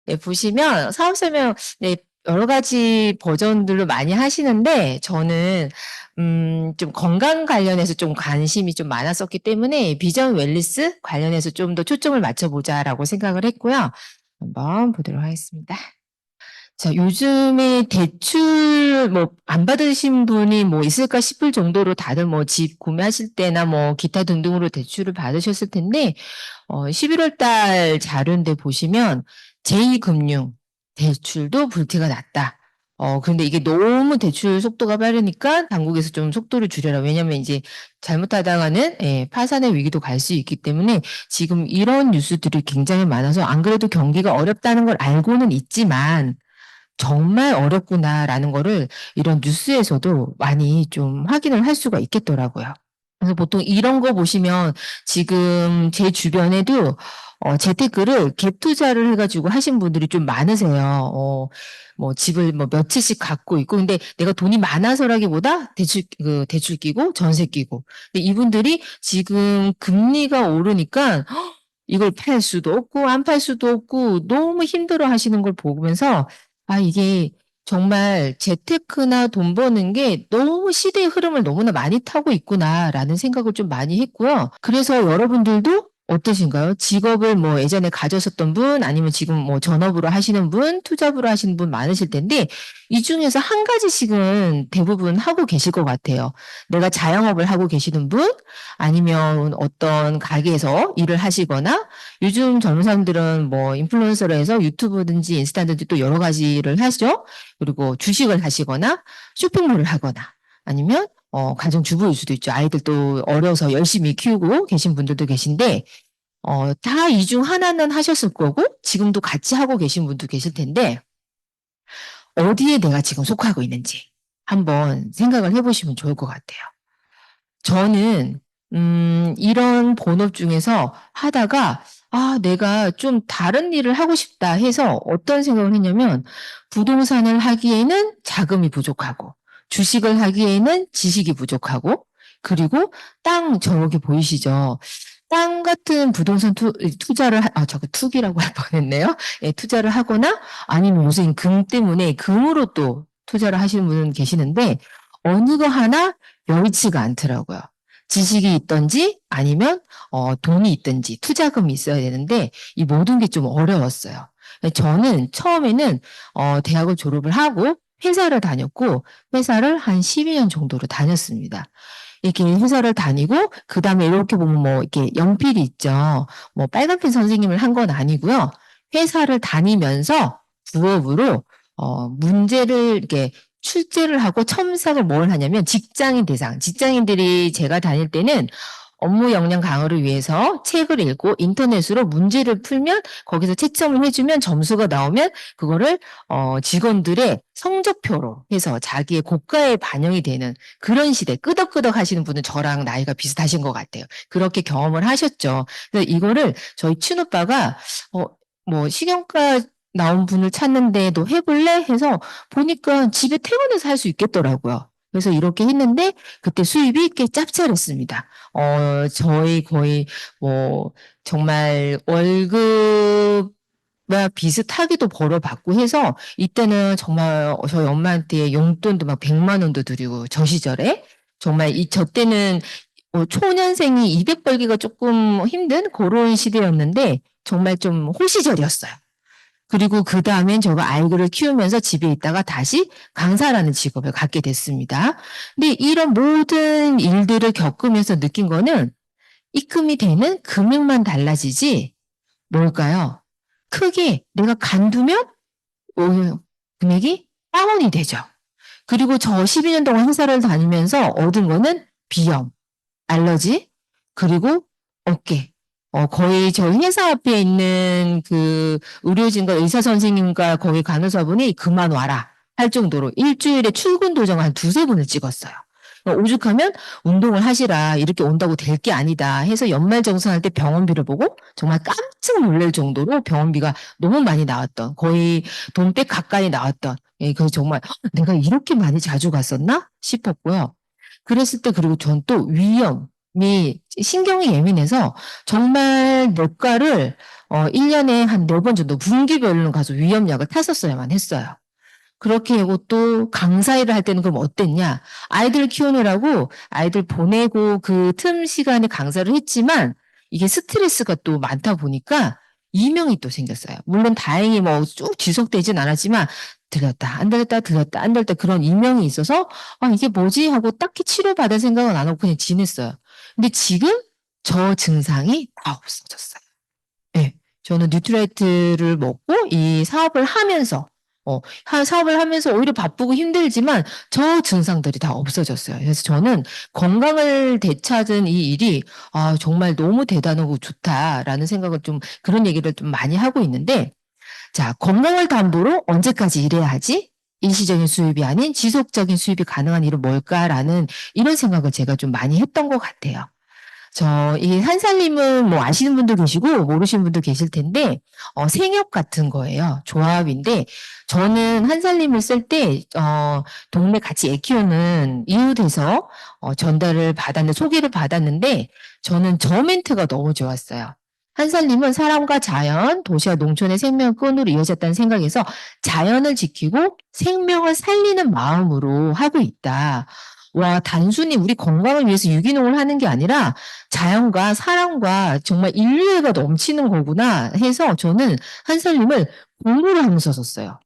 네, 보시면 사업 설명 네, 여러 가지 버전들로 많이 하시는데 저는 좀 건강 관련해서 좀 관심이 좀 많았었기 때문에 비전 웰리스 관련해서 좀 더 초점을 맞춰보자라고 생각을 했고요. 한번 보도록 하겠습니다. 자, 요즘에 대출 뭐 안 받으신 분이 뭐 있을까 싶을 정도로 다들 뭐 집 구매하실 때나 뭐 기타 등등으로 대출을 받으셨을 텐데 11월 달 자료인데 보시면 제2금융 대출도 불티가 났다. 그런데 이게 너무 대출 속도가 빠르니까 당국에서 좀 속도를 줄여라. 왜냐면 이제 잘못하다가는 예, 파산의 위기도 갈 수 있기 때문에 지금 이런 뉴스들이 굉장히 많아서 안 그래도 경기가 어렵다는 걸 알고는 있지만 정말 어렵구나라는 거를 이런 뉴스에서도 많이 좀 확인을 할 수가 있겠더라고요. 그래서 보통 이런 거 보시면 지금 제 주변에도 재테크를 갭 투자를 해가지고 하신 분들이 좀 많으세요. 뭐 집을 뭐 며칠씩 갖고 있고, 근데 내가 돈이 많아서라기보다 대출 끼고 전세 끼고. 근데 이분들이 지금 금리가 오르니까 이걸 팔 수도 없고 안 팔 수도 없고 너무 힘들어 하시는 걸 보면서 아, 이게 정말 재테크나 돈 버는 게 너무 시대의 흐름을 너무나 많이 타고 있구나라는 생각을 좀 많이 했고요. 그래서 여러분들도 어떠신가요? 직업을 뭐 예전에 가졌었던 분, 아니면 지금 뭐 전업으로 하시는 분, 투잡으로 하시는 분 많으실 텐데, 이 중에서 한 가지씩은 대부분 하고 계실 것 같아요. 내가 자영업을 하고 계시는 분, 아니면 어떤 가게에서 일을 하시거나, 요즘 젊은 사람들은 뭐 인플루언서로 해서 유튜브든지 인스타든지 또 여러 가지를 하죠. 그리고 주식을 하시거나 쇼핑몰을 하거나 아니면 가정주부일 수도 있죠. 아이들 또 어려서 열심히 키우고 계신 분들도 계신데 다 이 중 하나는 하셨을 거고 지금도 같이 하고 계신 분도 계실 텐데 어디에 내가 지금 속하고 있는지 한번 생각을 해보시면 좋을 것 같아요. 저는 이런 본업 중에서 하다가 아, 내가 좀 다른 일을 하고 싶다 해서 어떤 생각을 했냐면 부동산을 하기에는 자금이 부족하고 주식을 하기에는 지식이 부족하고 그리고 땅 저기 보이시죠? 땅 같은 부동산 투자를 저거 투기라고 할 뻔했네요. 예, 투자를 하거나 아니면 요새 금 때문에 금으로 또 투자를 하시는 분은 계시는데 어느 거 하나 여의치가 않더라고요. 지식이 있든지 아니면 돈이 있든지 투자금이 있어야 되는데 이 모든 게 좀 어려웠어요. 저는 처음에는 대학을 졸업을 하고 회사를 다녔고 회사를 한 12년 정도로 다녔습니다. 이렇게 회사를 다니고 그다음에 이렇게 보면 뭐 이렇게 연필이 있죠. 뭐 빨간펜 선생님을 한 건 아니고요. 회사를 다니면서 부업으로 문제를 이렇게 출제를 하고 첨삭을 뭘 하냐면 직장인 대상. 직장인들이 제가 다닐 때는 업무 역량 강화를 위해서 책을 읽고 인터넷으로 문제를 풀면 거기서 채점을 해주면 점수가 나오면 그거를 직원들의 성적표로 해서 자기의 고가에 반영이 되는 그런 시대 끄덕끄덕 하시는 분은 저랑 나이가 비슷하신 것 같아요. 그렇게 경험을 하셨죠. 그래서 이거를 저희 친오빠가 뭐 식용과 나온 분을 찾는데 너 해볼래? 해서 보니까 집에 퇴근해서 할 수 있겠더라고요. 그래서 이렇게 했는데 그때 수입이 꽤 짭짤했습니다. 저희 거의 뭐 정말 월급과 비슷하게도 벌어받고 해서 이때는 정말 저희 엄마한테 용돈도 막 100만 원도 드리고 저 시절에 정말 저 때는 초년생이 200 벌기가 조금 힘든 그런 시대였는데 정말 좀 호시절이었어요. 그리고 그 다음엔 제가 아이들을 키우면서 집에 있다가 다시 강사라는 직업을 갖게 됐습니다. 근데 이런 모든 일들을 겪으면서 느낀 거는 입금이 되는 금액만 달라지지 뭘까요? 크게 내가 간두면 금액이 다운이 되죠. 그리고 저 12년 동안 회사를 다니면서 얻은 거는 비염, 알러지, 그리고 어깨. 거의 저희 회사 앞에 있는 그 의료진과 의사 선생님과 거기 간호사분이 그만 와라 할 정도로 일주일에 출근 도장을 한 두세 번을 찍었어요. 오죽하면 운동을 하시라 이렇게 온다고 될 게 아니다 해서 연말정산할 때 병원비를 보고 정말 깜짝 놀랄 정도로 병원비가 너무 많이 나왔던 거의 돈백 가까이 나왔던 예, 그래서 정말 내가 이렇게 많이 자주 갔었나 싶었고요. 그랬을 때 그리고 전 또 위염이 신경이 예민해서 정말 뇌과를 1년에 한 4번 정도 분기별로 가서 위험약을 탔었어야만 했어요. 그렇게 하고 또 강사 일을 할 때는 그럼 어땠냐? 아이들 키우느라고 아이들 보내고 그 틈 시간에 강사를 했지만 이게 스트레스가 또 많다 보니까 이명이 또 생겼어요. 물론 다행히 뭐 쭉 지속되진 않았지만 들렸다, 안 들렸다, 들렸다, 안 들렸다 그런 이명이 있어서 이게 뭐지? 하고 딱히 치료받을 생각은 안 하고 그냥 지냈어요. 근데 지금 저 증상이 다 없어졌어요. 네. 저는 뉴트라이트를 먹고 이 사업을 하면서 사업을 하면서 오히려 바쁘고 힘들지만 저 증상들이 다 없어졌어요. 그래서 저는 건강을 되찾은 이 일이 정말 너무 대단하고 좋다라는 생각을 좀 그런 얘기를 좀 많이 하고 있는데 자, 건강을 담보로 언제까지 일해야 하지? 일시적인 수입이 아닌 지속적인 수입이 가능한 일은 뭘까라는 이런 생각을 제가 좀 많이 했던 것 같아요. 이 한살림은 뭐 아시는 분도 계시고 모르시는 분도 계실 텐데 생협 같은 거예요. 조합인데 저는 한살림을 쓸 때 동네 같이 애 키우는 이웃에서 전달을 받았는데 소개를 받았는데 저는 저 멘트가 너무 좋았어요. 한살림은 사람과 자연, 도시와 농촌의 생명끈으로 이어졌다는 생각에서 자연을 지키고 생명을 살리는 마음으로 하고 있다. 와, 단순히 우리 건강을 위해서 유기농을 하는 게 아니라 자연과 사람과 정말 인류애가 넘치는 거구나 해서 저는 한살림을 공부를 하면서 썼어요.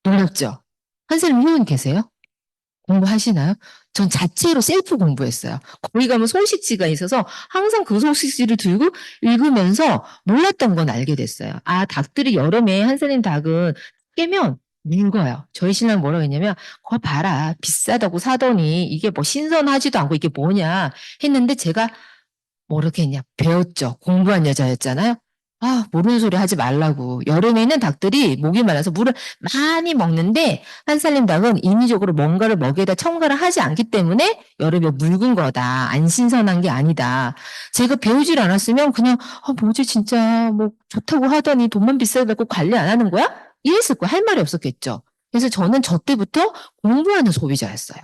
놀랍죠? 한살림 회원 계세요? 공부하시나요? 전 자체로 셀프 공부했어요. 거기 가면 소식지가 있어서 항상 그 소식지를 들고 읽으면서 몰랐던 건 알게 됐어요. 닭들이 여름에 한살림 닭은 깨면 늙어요. 저희 신랑 뭐라고 했냐면 거 봐라 비싸다고 사더니 이게 뭐 신선하지도 않고 이게 뭐냐 했는데 제가 모르겠냐 배웠죠. 공부한 여자였잖아요. 모르는 소리 하지 말라고. 여름에는 닭들이 목이 말라서 물을 많이 먹는데 한살림 닭은 인위적으로 뭔가를 먹이에다 첨가를 하지 않기 때문에 여름에 묽은 거다. 안 신선한 게 아니다. 제가 배우질 않았으면 그냥 뭐지 진짜 뭐 좋다고 하더니 돈만 비싸게 받고 관리 안 하는 거야? 이랬을 거야. 할 말이 없었겠죠. 그래서 저는 저 때부터 공부하는 소비자였어요.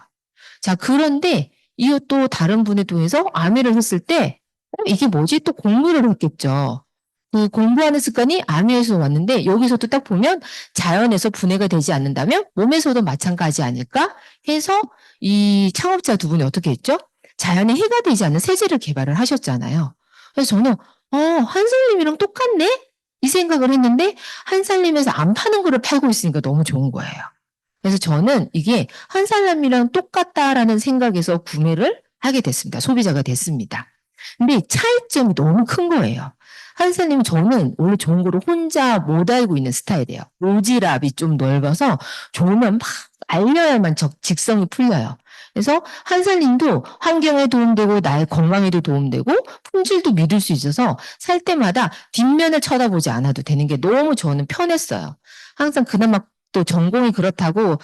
자, 그런데 이것도 다른 분에 통해서 아미를 했을 때 이게 뭐지? 또 공부를 했겠죠. 그 공부하는 습관이 아미에서 왔는데 여기서도 딱 보면 자연에서 분해가 되지 않는다면 몸에서도 마찬가지 아닐까 해서 이 창업자 두 분이 어떻게 했죠? 자연에 해가 되지 않는 세제를 개발을 하셨잖아요. 그래서 저는 한살림이랑 똑같네? 이 생각을 했는데 한살림에서 안 파는 거를 팔고 있으니까 너무 좋은 거예요. 그래서 저는 이게 한살림이랑 똑같다라는 생각에서 구매를 하게 됐습니다. 소비자가 됐습니다. 근데 차이점이 너무 큰 거예요. 한살림 저는 원래 좋은 거를 혼자 못 알고 있는 스타일이에요. 오지랖이 좀 넓어서 좋으면 막 알려야만 직성이 풀려요. 그래서 한살림도 환경에 도움되고 나의 건강에도 도움되고 품질도 믿을 수 있어서 살 때마다 뒷면을 쳐다보지 않아도 되는 게 너무 저는 편했어요. 항상 그나마 또 전공이 그렇다고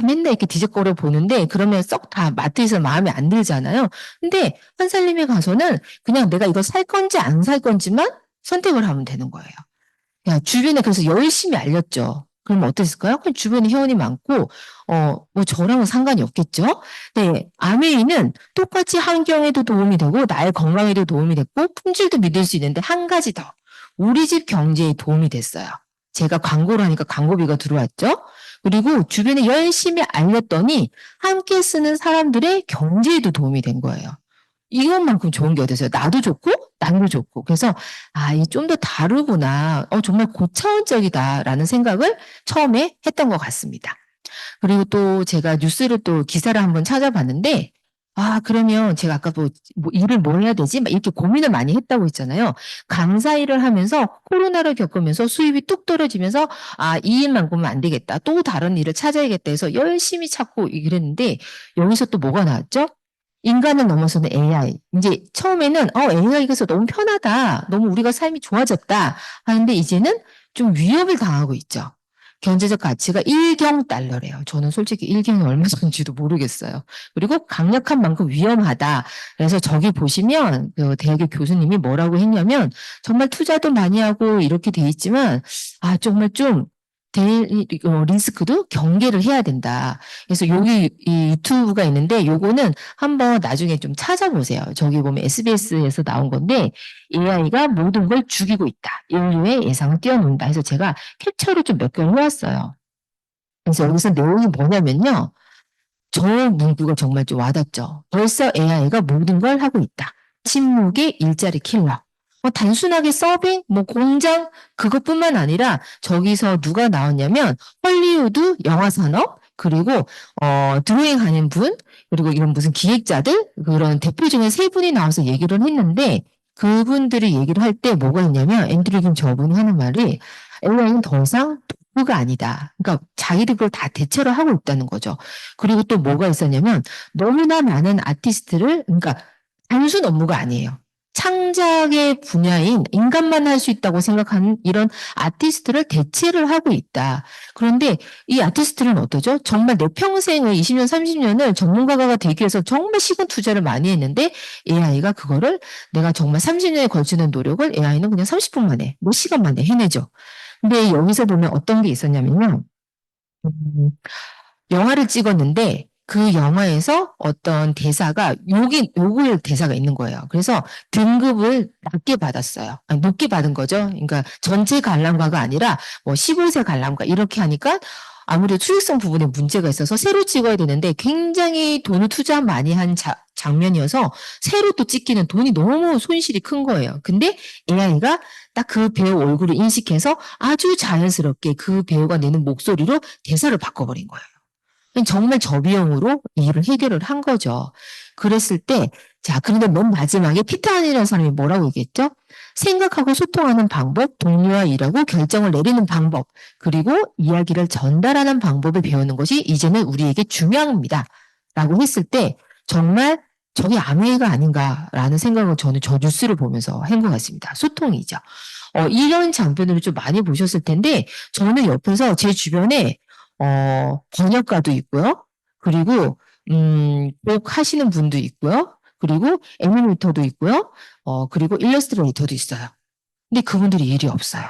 맨날 이렇게 뒤적거려 보는데 그러면 썩 다 마트에서 마음에 안 들잖아요. 근데 한살림에 가서는 그냥 내가 이거 살 건지 안 살 건지만 선택을 하면 되는 거예요. 야, 주변에 그래서 열심히 알렸죠. 그러면 어땠을까요? 그럼 주변에 회원이 많고, 뭐 저랑은 상관이 없겠죠? 네, 아메이는 똑같이 환경에도 도움이 되고, 나의 건강에도 도움이 됐고, 품질도 믿을 수 있는데, 한 가지 더. 우리 집 경제에 도움이 됐어요. 제가 광고를 하니까 광고비가 들어왔죠? 그리고 주변에 열심히 알렸더니, 함께 쓰는 사람들의 경제에도 도움이 된 거예요. 이것만큼 좋은 게 어딨어요. 나도 좋고 남도 좋고. 그래서 이 좀 더 다르구나. 정말 고차원적이다라는 생각을 처음에 했던 것 같습니다. 그리고 또 제가 뉴스를 또 기사를 한번 찾아봤는데 그러면 제가 아까 뭐 일을 뭘 해야 되지? 막 이렇게 고민을 많이 했다고 했잖아요. 강사 일을 하면서 코로나를 겪으면서 수입이 뚝 떨어지면서 이 일만큼은 안 되겠다. 또 다른 일을 찾아야겠다 해서 열심히 찾고 이랬는데 여기서 또 뭐가 나왔죠? 인간을 넘어서는 AI. 이제 처음에는 AI가 있어서 너무 편하다. 너무 우리가 삶이 좋아졌다. 하는데 이제는 좀 위협을 당하고 있죠. 경제적 가치가 1경 달러래요. 저는 솔직히 1경이 얼마 전지도 모르겠어요. 그리고 강력한 만큼 위험하다. 그래서 저기 보시면 그 대학의 교수님이 뭐라고 했냐면 정말 투자도 많이 하고 이렇게 돼 있지만 정말 좀 리스크도 경계를 해야 된다. 그래서 여기 이 유튜브가 있는데 요거는 한번 나중에 좀 찾아보세요. 저기 보면 SBS에서 나온 건데 AI가 모든 걸 죽이고 있다. 인류의 예상을 뛰어넘는다. 해서 제가 캡처를 좀 몇 개를 해왔어요. 그래서 여기서 내용이 뭐냐면요. 저 문구가 정말 좀 와닿죠. 벌써 AI가 모든 걸 하고 있다. 침묵의 일자리 킬러. 단순하게 서빙, 공장, 그것뿐만 아니라 저기서 누가 나왔냐면 헐리우드 영화 산업, 그리고 드로잉 하는 분, 그리고 이런 무슨 기획자들, 그런 대표 중에 세 분이 나와서 얘기를 했는데 그분들이 얘기를 할 때 뭐가 있냐면 앤드류 김 저분이 하는 말이 AI는 더 이상 도구가 아니다. 그러니까 자기들 그걸 다 대체로 하고 있다는 거죠. 그리고 또 뭐가 있었냐면 너무나 많은 아티스트를, 그러니까 단순 업무가 아니에요. 창작의 분야인 인간만 할 수 있다고 생각하는 이런 아티스트를 대체를 하고 있다. 그런데 이 아티스트는 어떠죠? 정말 내 평생을 20년, 30년을 전문가가 되기 위해서 정말 시간 투자를 많이 했는데 AI가 그거를 내가 정말 30년에 걸치는 노력을 AI는 그냥 30분 만에, 몇 시간 만에 해내죠. 근데 여기서 보면 어떤 게 있었냐면요. 영화를 찍었는데 그 영화에서 어떤 대사가 요글 대사가 있는 거예요. 그래서 등급을 낮게 받았어요. 아니, 높게 받은 거죠. 그러니까 전체 관람가가 아니라 15세 관람가 이렇게 하니까 아무래도 수익성 부분에 문제가 있어서 새로 찍어야 되는데 굉장히 돈을 투자 많이 한 장면이어서 새로 또 찍기는 돈이 너무 손실이 큰 거예요. 근데 AI가 딱 그 배우 얼굴을 인식해서 아주 자연스럽게 그 배우가 내는 목소리로 대사를 바꿔버린 거예요. 정말 저비용으로 일을 해결을 한 거죠. 그랬을 때, 자, 그런데 맨 마지막에 피터 한이라는 사람이 뭐라고 얘기했죠? 생각하고 소통하는 방법, 동료와 일하고 결정을 내리는 방법, 그리고 이야기를 전달하는 방법을 배우는 것이 이제는 우리에게 중요합니다. 라고 했을 때, 정말 저게 아메이가 아닌가라는 생각을 저는 저 뉴스를 보면서 한 것 같습니다. 소통이죠. 이런 장면을 좀 많이 보셨을 텐데, 저는 옆에서 제 주변에 번역가도 있고요. 그리고, 곡 하시는 분도 있고요. 그리고 애니메이터도 있고요. 그리고 일러스트레이터도 있어요. 근데 그분들이 일이 없어요.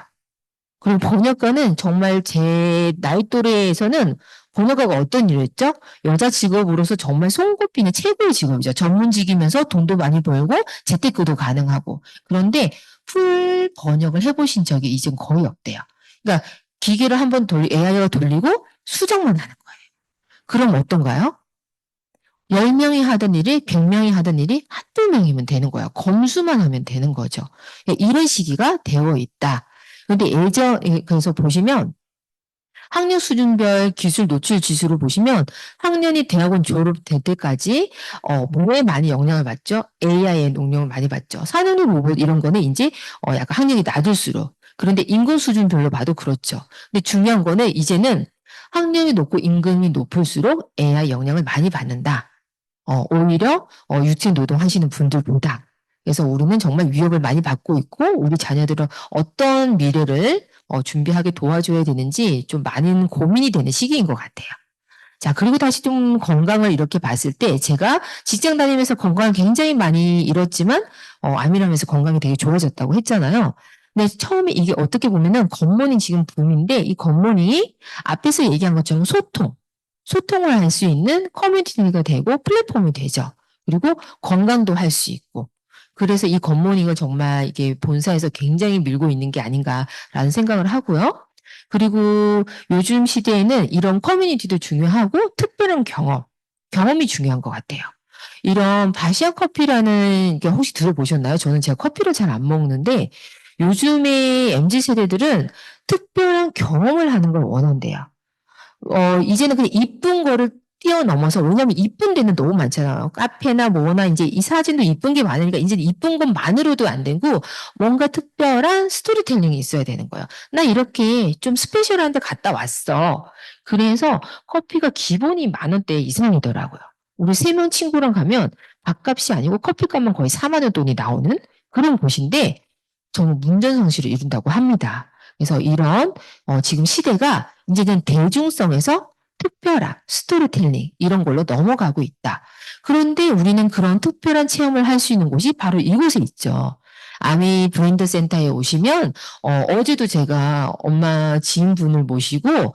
그리고 번역가는 정말 제 나이 또래에서는 번역가가 어떤 일을 했죠? 여자 직업으로서 정말 손꼽히는 최고의 직업이죠. 전문직이면서 돈도 많이 벌고 재테크도 가능하고. 그런데 풀 번역을 해보신 적이 이젠 거의 없대요. 그러니까 기계를 한번 AI가 돌리고 수정만 하는 거예요. 그럼 어떤가요? 10명이 하던 일이 100명이 하던 일이 한두 명이면 되는 거예요. 검수만 하면 되는 거죠. 이런 시기가 되어 있다. 그런데 그래서 보시면 학력 수준별 기술 노출 지수를 보시면 학년이 대학원 졸업될 때까지 뭐에 많이 영향을 받죠? AI의 영향을 많이 받죠. 산업의 로봇 이런 거는 이제 약간 학력이 낮을수록. 그런데 임금 수준별로 봐도 그렇죠. 근데 중요한 거는 이제는 학력이 높고 임금이 높을수록 AI 영향을 많이 받는다. 오히려 유직 노동하시는 분들보다. 그래서 우리는 정말 위협을 많이 받고 있고 우리 자녀들은 어떤 미래를 준비하게 도와줘야 되는지 좀 많은 고민이 되는 시기인 것 같아요. 자, 그리고 다시 좀 건강을 이렇게 봤을 때 제가 직장 다니면서 건강을 굉장히 많이 잃었지만 암이라면서 건강이 되게 좋아졌다고 했잖아요. 근데 처음에 이게 어떻게 보면은 굿모닝 지금 붐인데 이 굿모닝이 앞에서 얘기한 것처럼 소통을 할 수 있는 커뮤니티가 되고 플랫폼이 되죠. 그리고 건강도 할 수 있고. 그래서 이 굿모닝을 정말 이게 본사에서 굉장히 밀고 있는 게 아닌가라는 생각을 하고요. 그리고 요즘 시대에는 이런 커뮤니티도 중요하고 특별한 경험이 중요한 것 같아요. 이런 바시아 커피라는 게 혹시 들어보셨나요? 저는 제가 커피를 잘 안 먹는데 요즘의 MZ 세대들은 특별한 경험을 하는 걸 원한대요. 이제는 그냥 이쁜 거를 뛰어넘어서, 왜냐면 이쁜 데는 너무 많잖아요. 카페나 뭐나 이제 이 사진도 이쁜 게 많으니까 이제 이쁜 것만으로도 안 되고 뭔가 특별한 스토리텔링이 있어야 되는 거예요. 나 이렇게 좀 스페셜한 데 갔다 왔어. 그래서 커피가 기본이 10,000원대 이상이더라고요. 우리 3명 친구랑 가면 밥값이 아니고 커피값만 거의 40,000원 돈이 나오는 그런 곳인데 정말 문전성시를 이룬다고 합니다. 그래서 이런 지금 시대가 이제는 대중성에서 특별한 스토리텔링 이런 걸로 넘어가고 있다. 그런데 우리는 그런 특별한 체험을 할 수 있는 곳이 바로 이곳에 있죠. 아미 브랜드 센터에 오시면 어제도 제가 엄마 지인분을 모시고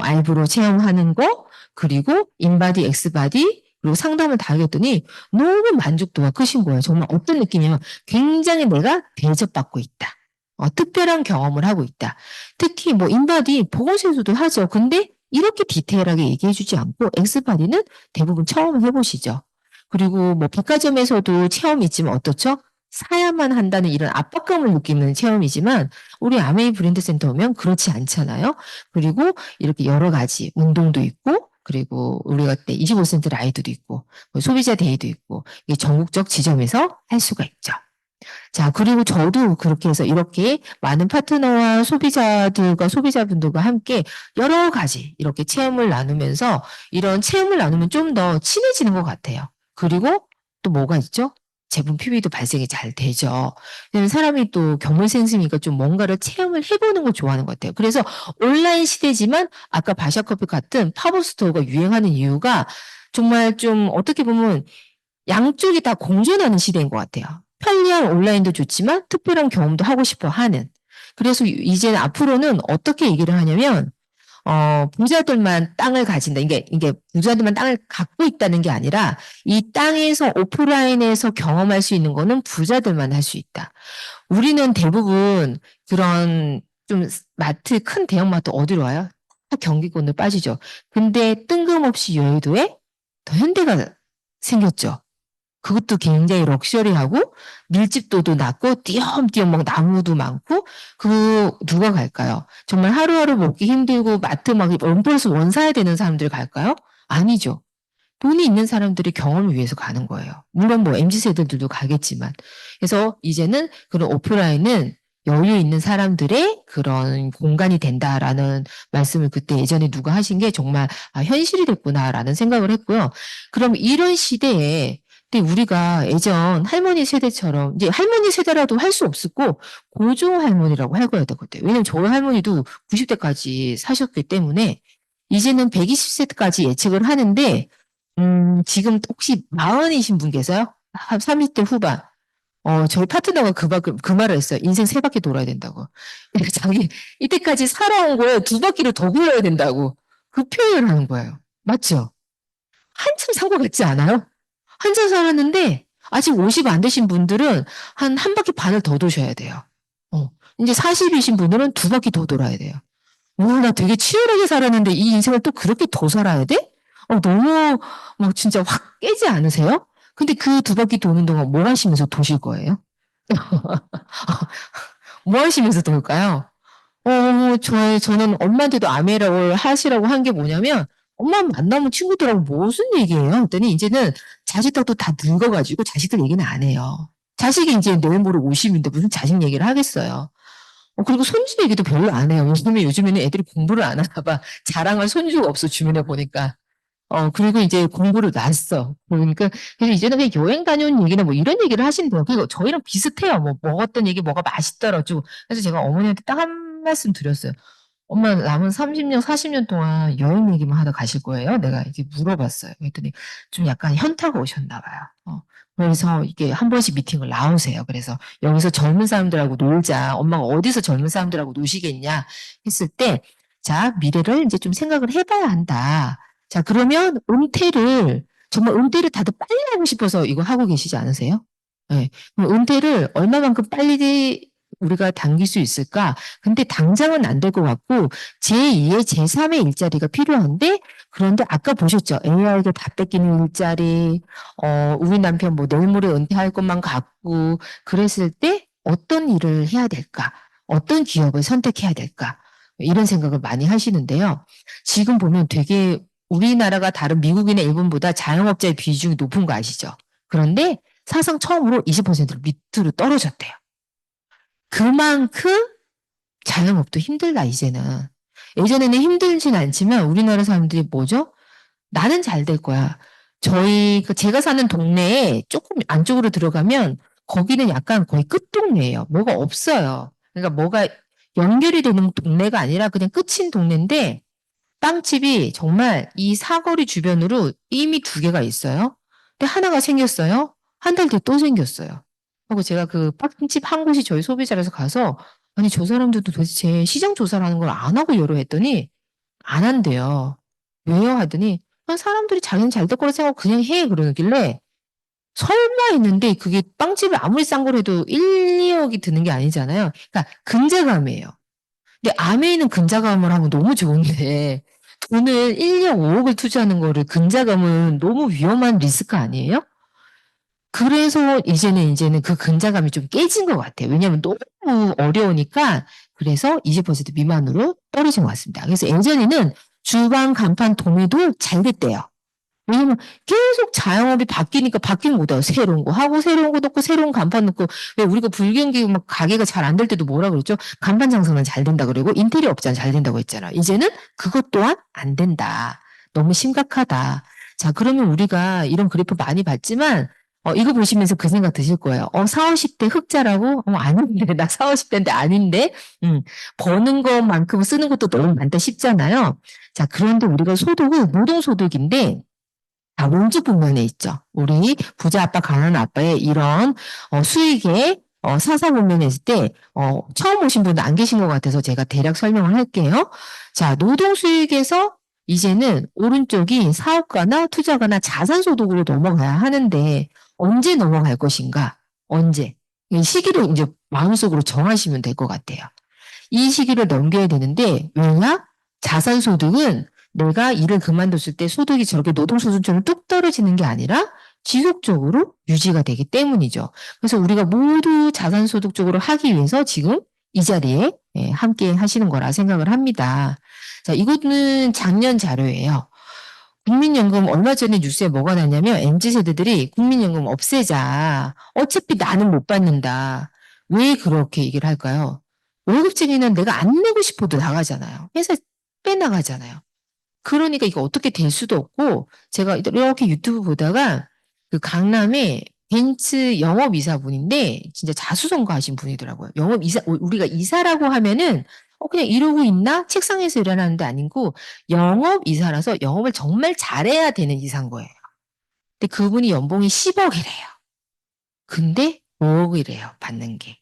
아이브로 체험하는 거 그리고 인바디, 엑스바디 그리고 상담을 다 하겠더니 너무 만족도가 크신 거예요. 정말 어떤 느낌이냐면 굉장히 내가 대접받고 있다. 특별한 경험을 하고 있다. 특히 뭐 인바디 보건소에서도 하죠. 근데 이렇게 디테일하게 얘기해주지 않고 엑스바디는 대부분 처음 해보시죠. 그리고 뭐 백화점에서도 체험이 있지만 어떻죠? 사야만 한다는 이런 압박감을 느끼는 체험이지만 우리 아메이 브랜드 센터 오면 그렇지 않잖아요. 그리고 이렇게 여러 가지 운동도 있고 그리고 우리가 때 25센트 라이드도 있고 뭐 소비자 데이도 있고 이게 전국적 지점에서 할 수가 있죠. 자, 그리고 저도 그렇게 해서 이렇게 많은 파트너와 소비자들과 소비자분들과 함께 여러 가지 이렇게 체험을 나누면서 이런 체험을 나누면 좀 더 친해지는 것 같아요. 그리고 또 뭐가 있죠? 제품 PB도 발생이 잘 되죠. 왜냐면 사람이 또 경물생심이니까 좀 뭔가를 체험을 해보는 걸 좋아하는 것 같아요. 그래서 온라인 시대지만 아까 바샤커피 같은 팝업 스토어가 유행하는 이유가 정말 좀 어떻게 보면 양쪽이 다 공존하는 시대인 것 같아요. 편리한 온라인도 좋지만 특별한 경험도 하고 싶어 하는. 그래서 이제는 앞으로는 어떻게 얘기를 하냐면 부자들만 땅을 가진다. 이게 부자들만 땅을 갖고 있다는 게 아니라 이 땅에서 오프라인에서 경험할 수 있는 거는 부자들만 할 수 있다. 우리는 대부분 그런 좀 마트, 큰 대형마트 어디로 와요? 다 경기권으로 빠지죠. 근데 뜬금없이 여의도에 더 현대가 생겼죠. 그것도 굉장히 럭셔리하고 밀집도도 낮고 띄엄띄엄 막 나무도 많고 그거 누가 갈까요? 정말 하루하루 먹기 힘들고 마트 막 원플러스 원 사야 되는 사람들이 갈까요? 아니죠. 돈이 있는 사람들이 경험을 위해서 가는 거예요. 물론 뭐 MZ세대들도 가겠지만. 그래서 이제는 그런 오프라인은 여유 있는 사람들의 그런 공간이 된다라는 말씀을 그때 예전에 누가 하신 게 정말 현실이 됐구나라는 생각을 했고요. 그럼 이런 시대에 근데 우리가 예전 할머니 세대처럼 이제 할머니 세대라도 할 수 없었고 고조 할머니라고 할 거예요, 그때. 왜냐면 저희 할머니도 90대까지 사셨기 때문에 이제는 120세까지 예측을 하는데 지금 혹시 마흔이신 분 계세요? 30대 후반. 저희 파트너가 그 말을 했어요. 인생 세 바퀴 돌아야 된다고. 자기 이때까지 살아온 거에 두 바퀴를 더 굴러야 된다고. 그 표현을 하는 거예요. 맞죠? 한참 산 것 같지 않아요? 한참 살았는데 아직 50 안 되신 분들은 한 바퀴 반을 더 도셔야 돼요. 이제 40이신 분들은 두 바퀴 더 돌아야 돼요. 나 되게 치열하게 살았는데 이 인생을 또 그렇게 더 살아야 돼? 너무 막 진짜 확 깨지 않으세요? 근데 그 두 바퀴 도는 동안 뭐 하시면서 도실 거예요? 뭐 하시면서 돌까요? 저는 엄마한테도 아메라고 하시라고 한 게 뭐냐면, 엄마 만나면 친구들하고 무슨 얘기해요? 그랬더니 이제는 자식들도 다 늙어가지고 자식들 얘기는 안 해요. 자식이 이제 내일 모레 50인데 무슨 자식 얘기를 하겠어요. 그리고 손주 얘기도 별로 안 해요. 요즘에는 애들이 공부를 안 하나 봐. 자랑할 손주가 없어, 주변에 보니까. 그리고 이제 공부를 놨어. 그러니까, 그래서 이제는 그냥 여행 다녀온 얘기나 뭐 이런 얘기를 하신대요. 그리고 저희랑 비슷해요. 뭐, 먹었던 얘기, 뭐가 맛있더라. 그래서 제가 어머니한테 딱 한 말씀 드렸어요. 엄마 남은 30년, 40년 동안 여행 얘기만 하다 가실 거예요? 내가 이렇게 물어봤어요. 그랬더니 좀 약간 현타가 오셨나 봐요. 그래서 이게 한 번씩 미팅을 나오세요. 그래서 여기서 젊은 사람들하고 놀자. 엄마가 어디서 젊은 사람들하고 노시겠냐 했을 때, 자, 미래를 이제 좀 생각을 해봐야 한다. 자, 그러면 정말 은퇴를 다들 빨리 하고 싶어서 이거 하고 계시지 않으세요? 네. 그럼 은퇴를 얼마만큼 빨리 우리가 당길 수 있을까? 근데 당장은 안 될 것 같고, 제2의, 제3의 일자리가 필요한데, 그런데 아까 보셨죠? AI에게 다 뺏기는 일자리, 우리 남편 뭐 내일 모레 은퇴할 것만 같고, 그랬을 때 어떤 일을 해야 될까? 어떤 기업을 선택해야 될까? 이런 생각을 많이 하시는데요. 지금 보면 되게 우리나라가 다른 미국이나 일본보다 자영업자의 비중이 높은 거 아시죠? 그런데 사상 처음으로 20%로 밑으로 떨어졌대요. 그만큼 자영업도 힘들다, 이제는. 예전에는 힘들진 않지만 우리나라 사람들이 뭐죠? 나는 잘 될 거야. 제가 사는 동네에 조금 안쪽으로 들어가면 거기는 약간 거의 끝동네예요. 뭐가 없어요. 그러니까 뭐가 연결이 되는 동네가 아니라 그냥 끝인 동네인데 빵집이 정말 이 사거리 주변으로 이미 두 개가 있어요. 근데 하나가 생겼어요. 한 달 뒤에 또 생겼어요. 하고 제가 그 빵집 한 곳이 저희 소비자라서 가서 아니 저 사람들도 도대체 시장 조사를 하는 걸 안 하고 이러러 했더니 안 한대요. 왜요? 하더니 사람들이 자기는 잘 될 거라 생각하고 그냥 해 그러길래 설마 했는데 그게 빵집을 아무리 싼 걸 해도 1, 2억이 드는 게 아니잖아요. 그러니까 근자감이에요. 근데 아메이는 근자감을 하면 너무 좋은데 돈을 1, 2억, 5억을 투자하는 거를 근자감은 너무 위험한 리스크 아니에요? 그래서 이제는 그 근자감이 좀 깨진 것 같아요. 왜냐하면 너무 어려우니까 그래서 20% 미만으로 떨어진 것 같습니다. 그래서 예전에는 주방 간판 도매도 잘 됐대요. 왜냐면 계속 자영업이 바뀌니까 바뀐 거다. 새로운 거 하고 새로운 거 넣고 새로운 간판 넣고 왜 우리가 불경기 막 가게가 잘 안 될 때도 뭐라 그랬죠? 간판 장사는 잘 된다 그러고 인테리어 업자는 잘 된다고 했잖아. 이제는 그것 또한 안 된다. 너무 심각하다. 자, 그러면 우리가 이런 그래프 많이 봤지만 이거 보시면서 그 생각 드실 거예요. 4, 50대 흑자라고? 아닌데. 나 4, 50대인데 아닌데? 버는 것만큼 쓰는 것도 너무 많다 싶잖아요. 자, 그런데 우리가 소득은 노동소득인데 자, 왼쪽 부분에 있죠. 우리 부자 아빠, 가난한 아빠의 이런 수익의 사사분면에 있을 때 처음 오신 분은 안 계신 것 같아서 제가 대략 설명을 할게요. 자, 노동 수익에서 이제는 오른쪽이 사업가나 투자가나 자산소득으로 넘어가야 하는데 언제 넘어갈 것인가? 언제? 이 시기를 이제 마음속으로 정하시면 될 것 같아요. 이 시기를 넘겨야 되는데 왜냐? 자산소득은 내가 일을 그만뒀을 때 소득이 저렇게 노동소득처럼 뚝 떨어지는 게 아니라 지속적으로 유지가 되기 때문이죠. 그래서 우리가 모두 자산소득 적으로 하기 위해서 지금 이 자리에 함께 하시는 거라 생각을 합니다. 자, 이거는 작년 자료예요. 국민연금 얼마 전에 뉴스에 뭐가 났냐면 MZ세대들이 국민연금 없애자. 어차피 나는 못 받는다. 왜 그렇게 얘기를 할까요? 월급쟁이는 내가 안 내고 싶어도 나가잖아요. 회사 빼나가잖아요. 그러니까 이거 어떻게 될 수도 없고 제가 이렇게 유튜브 보다가 그 강남에 벤츠 영업이사분인데 진짜 자수성가하신 분이더라고요. 영업이사 우리가 이사라고 하면은 그냥 이러고 있나? 책상에서 일하는데 아니고 영업이사라서 영업을 정말 잘해야 되는 이사인 거예요. 근데 그분이 연봉이 10억이래요. 근데 5억이래요. 받는 게.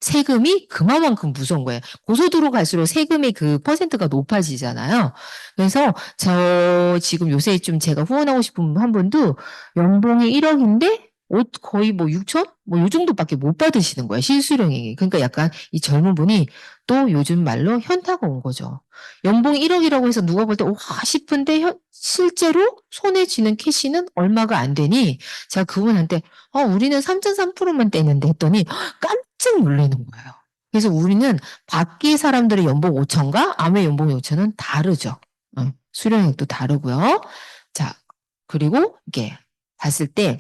세금이 그만큼 무서운 거예요. 고소득으로 갈수록 세금의 그 퍼센트가 높아지잖아요. 그래서 저 지금 요새 좀 제가 후원하고 싶은 한 분도 연봉이 1억인데 거의 뭐 6천? 뭐 요 정도밖에 못 받으시는 거예요. 실수령액이. 그러니까 약간 이 젊은 분이 또 요즘 말로 현타가 온 거죠. 연봉이 1억이라고 해서 누가 볼 때 와 싶은데 실제로 손에 쥐는 캐시는 얼마가 안 되니 제가 그분한테 우리는 3.3%만 떼는데 했더니 깜짝 놀라는 거예요. 그래서 우리는 밖에 사람들의 연봉 5천과 암의 연봉 5천은 다르죠. 수령액도 다르고요. 자, 그리고 이게 봤을 때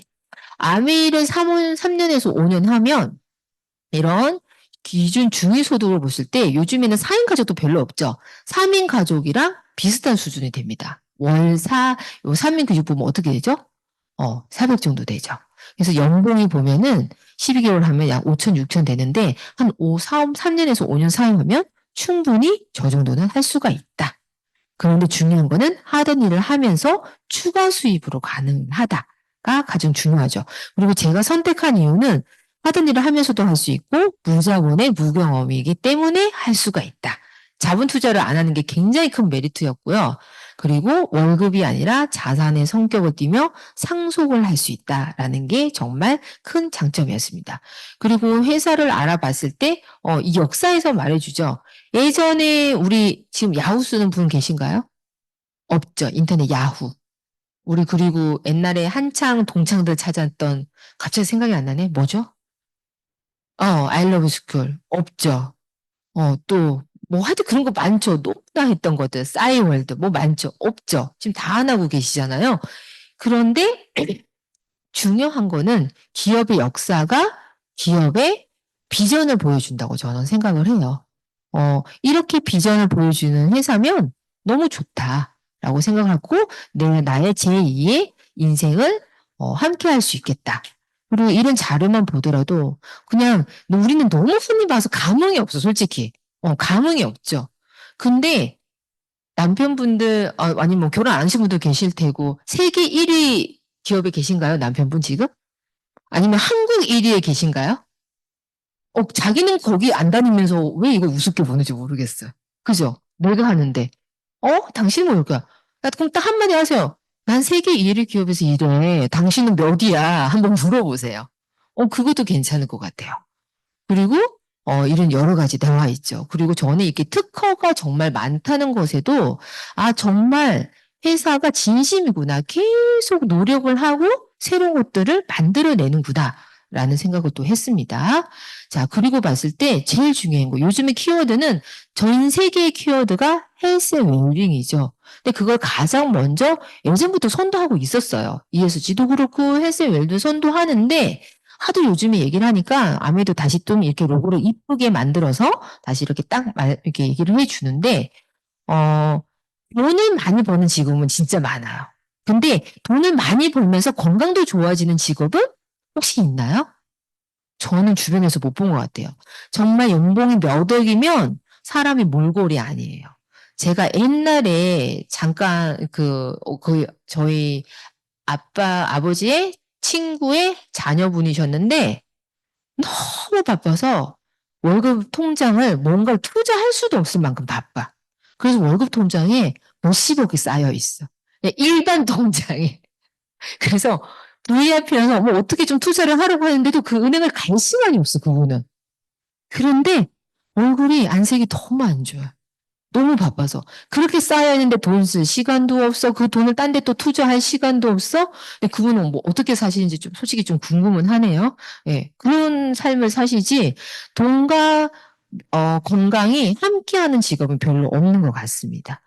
암의를 3년에서 5년 하면 이런 기준 중위소득을 보실 때 요즘에는 4인 가족도 별로 없죠. 3인 가족이랑 비슷한 수준이 됩니다. 월 3인 기준 보면 어떻게 되죠? 400 정도 되죠. 그래서 연봉이 보면은 12개월 하면 약 5천, 6천 되는데 한 3년에서 5년 사용하면 충분히 저 정도는 할 수가 있다. 그런데 중요한 거는 하던 일을 하면서 추가 수입으로 가능하다가 가장 중요하죠. 그리고 제가 선택한 이유는 하던 일을 하면서도 할 수 있고 무자본의 무경험이기 때문에 할 수가 있다. 자본 투자를 안 하는 게 굉장히 큰 메리트였고요. 그리고 월급이 아니라 자산의 성격을 띠며 상속을 할 수 있다라는 게 정말 큰 장점이었습니다. 그리고 회사를 알아봤을 때 이 역사에서 말해주죠. 예전에 우리 지금 야후 쓰는 분 계신가요? 없죠. 인터넷 야후. 우리 그리고 옛날에 한창 동창들 찾았던 갑자기 생각이 안 나네. 뭐죠? I love school. 없죠. 또, 뭐, 하여튼 그런 거 많죠. 높다 했던 것들. 싸이월드. 뭐 많죠. 없죠. 지금 다 안 하고 계시잖아요. 그런데 중요한 거는 기업의 역사가 기업의 비전을 보여준다고 저는 생각을 해요. 이렇게 비전을 보여주는 회사면 너무 좋다라고 생각하고 나의 제2의 인생을 함께 할 수 있겠다. 그리고 이런 자료만 보더라도 그냥 우리는 너무 흔히 봐서 감흥이 없어, 솔직히. 감흥이 없죠. 근데 남편분들, 아니면 뭐 결혼 안 하신 분들 계실 테고, 세계 1위 기업에 계신가요? 남편분 지금? 아니면 한국 1위에 계신가요? 자기는 거기 안 다니면서 왜 이걸 우습게 보는지 모르겠어요. 그죠? 내가 하는데. 당신은 뭘까? 그럼 딱 한마디 하세요. 난 세계 1위 기업에서 일해. 당신은 몇이야? 한번 물어보세요. 그것도 괜찮을 것 같아요. 그리고 이런 여러 가지 나와 있죠. 그리고 저는 이렇게 특허가 정말 많다는 것에도 정말 회사가 진심이구나. 계속 노력을 하고 새로운 것들을 만들어내는구나. 라는 생각을 또 했습니다. 자, 그리고 봤을 때 제일 중요한 거. 요즘의 키워드는 전 세계의 키워드가 헬스 앤 웰빙이죠. 근데 그걸 가장 먼저 예전부터 선도하고 있었어요. ESG도 그렇고 헬스 앤 웰도 선도하는데 하도 요즘에 얘기를 하니까 아무래도 다시 좀 이렇게 로고를 이쁘게 만들어서 다시 이렇게 이렇게 얘기를 해주는데, 돈을 많이 버는 직업은 진짜 많아요. 근데 돈을 많이 벌면서 건강도 좋아지는 직업은 혹시 있나요? 저는 주변에서 못 본 것 같아요. 정말 연봉이 몇 억이면 사람이 몰골이 아니에요. 제가 옛날에 잠깐 저희 아버지의 친구의 자녀분이셨는데 너무 바빠서 월급 통장을 뭔가를 투자할 수도 없을 만큼 바빠. 그래서 월급 통장에 몇십억이 쌓여 있어. 일반 통장에. 그래서 VIP여서 뭐 어떻게 좀 투자를 하려고 하는데도 그 은행을 갈 시간이 없어, 그분은. 그런데 얼굴이 안색이 너무 안 좋아. 너무 바빠서. 그렇게 쌓여 있는데 돈 쓸 시간도 없어. 그 돈을 딴 데 또 투자할 시간도 없어. 근데 그분은 뭐 어떻게 사시는지 좀 솔직히 좀 궁금은 하네요. 예. 그런 삶을 사시지 돈과 건강이 함께하는 직업은 별로 없는 것 같습니다.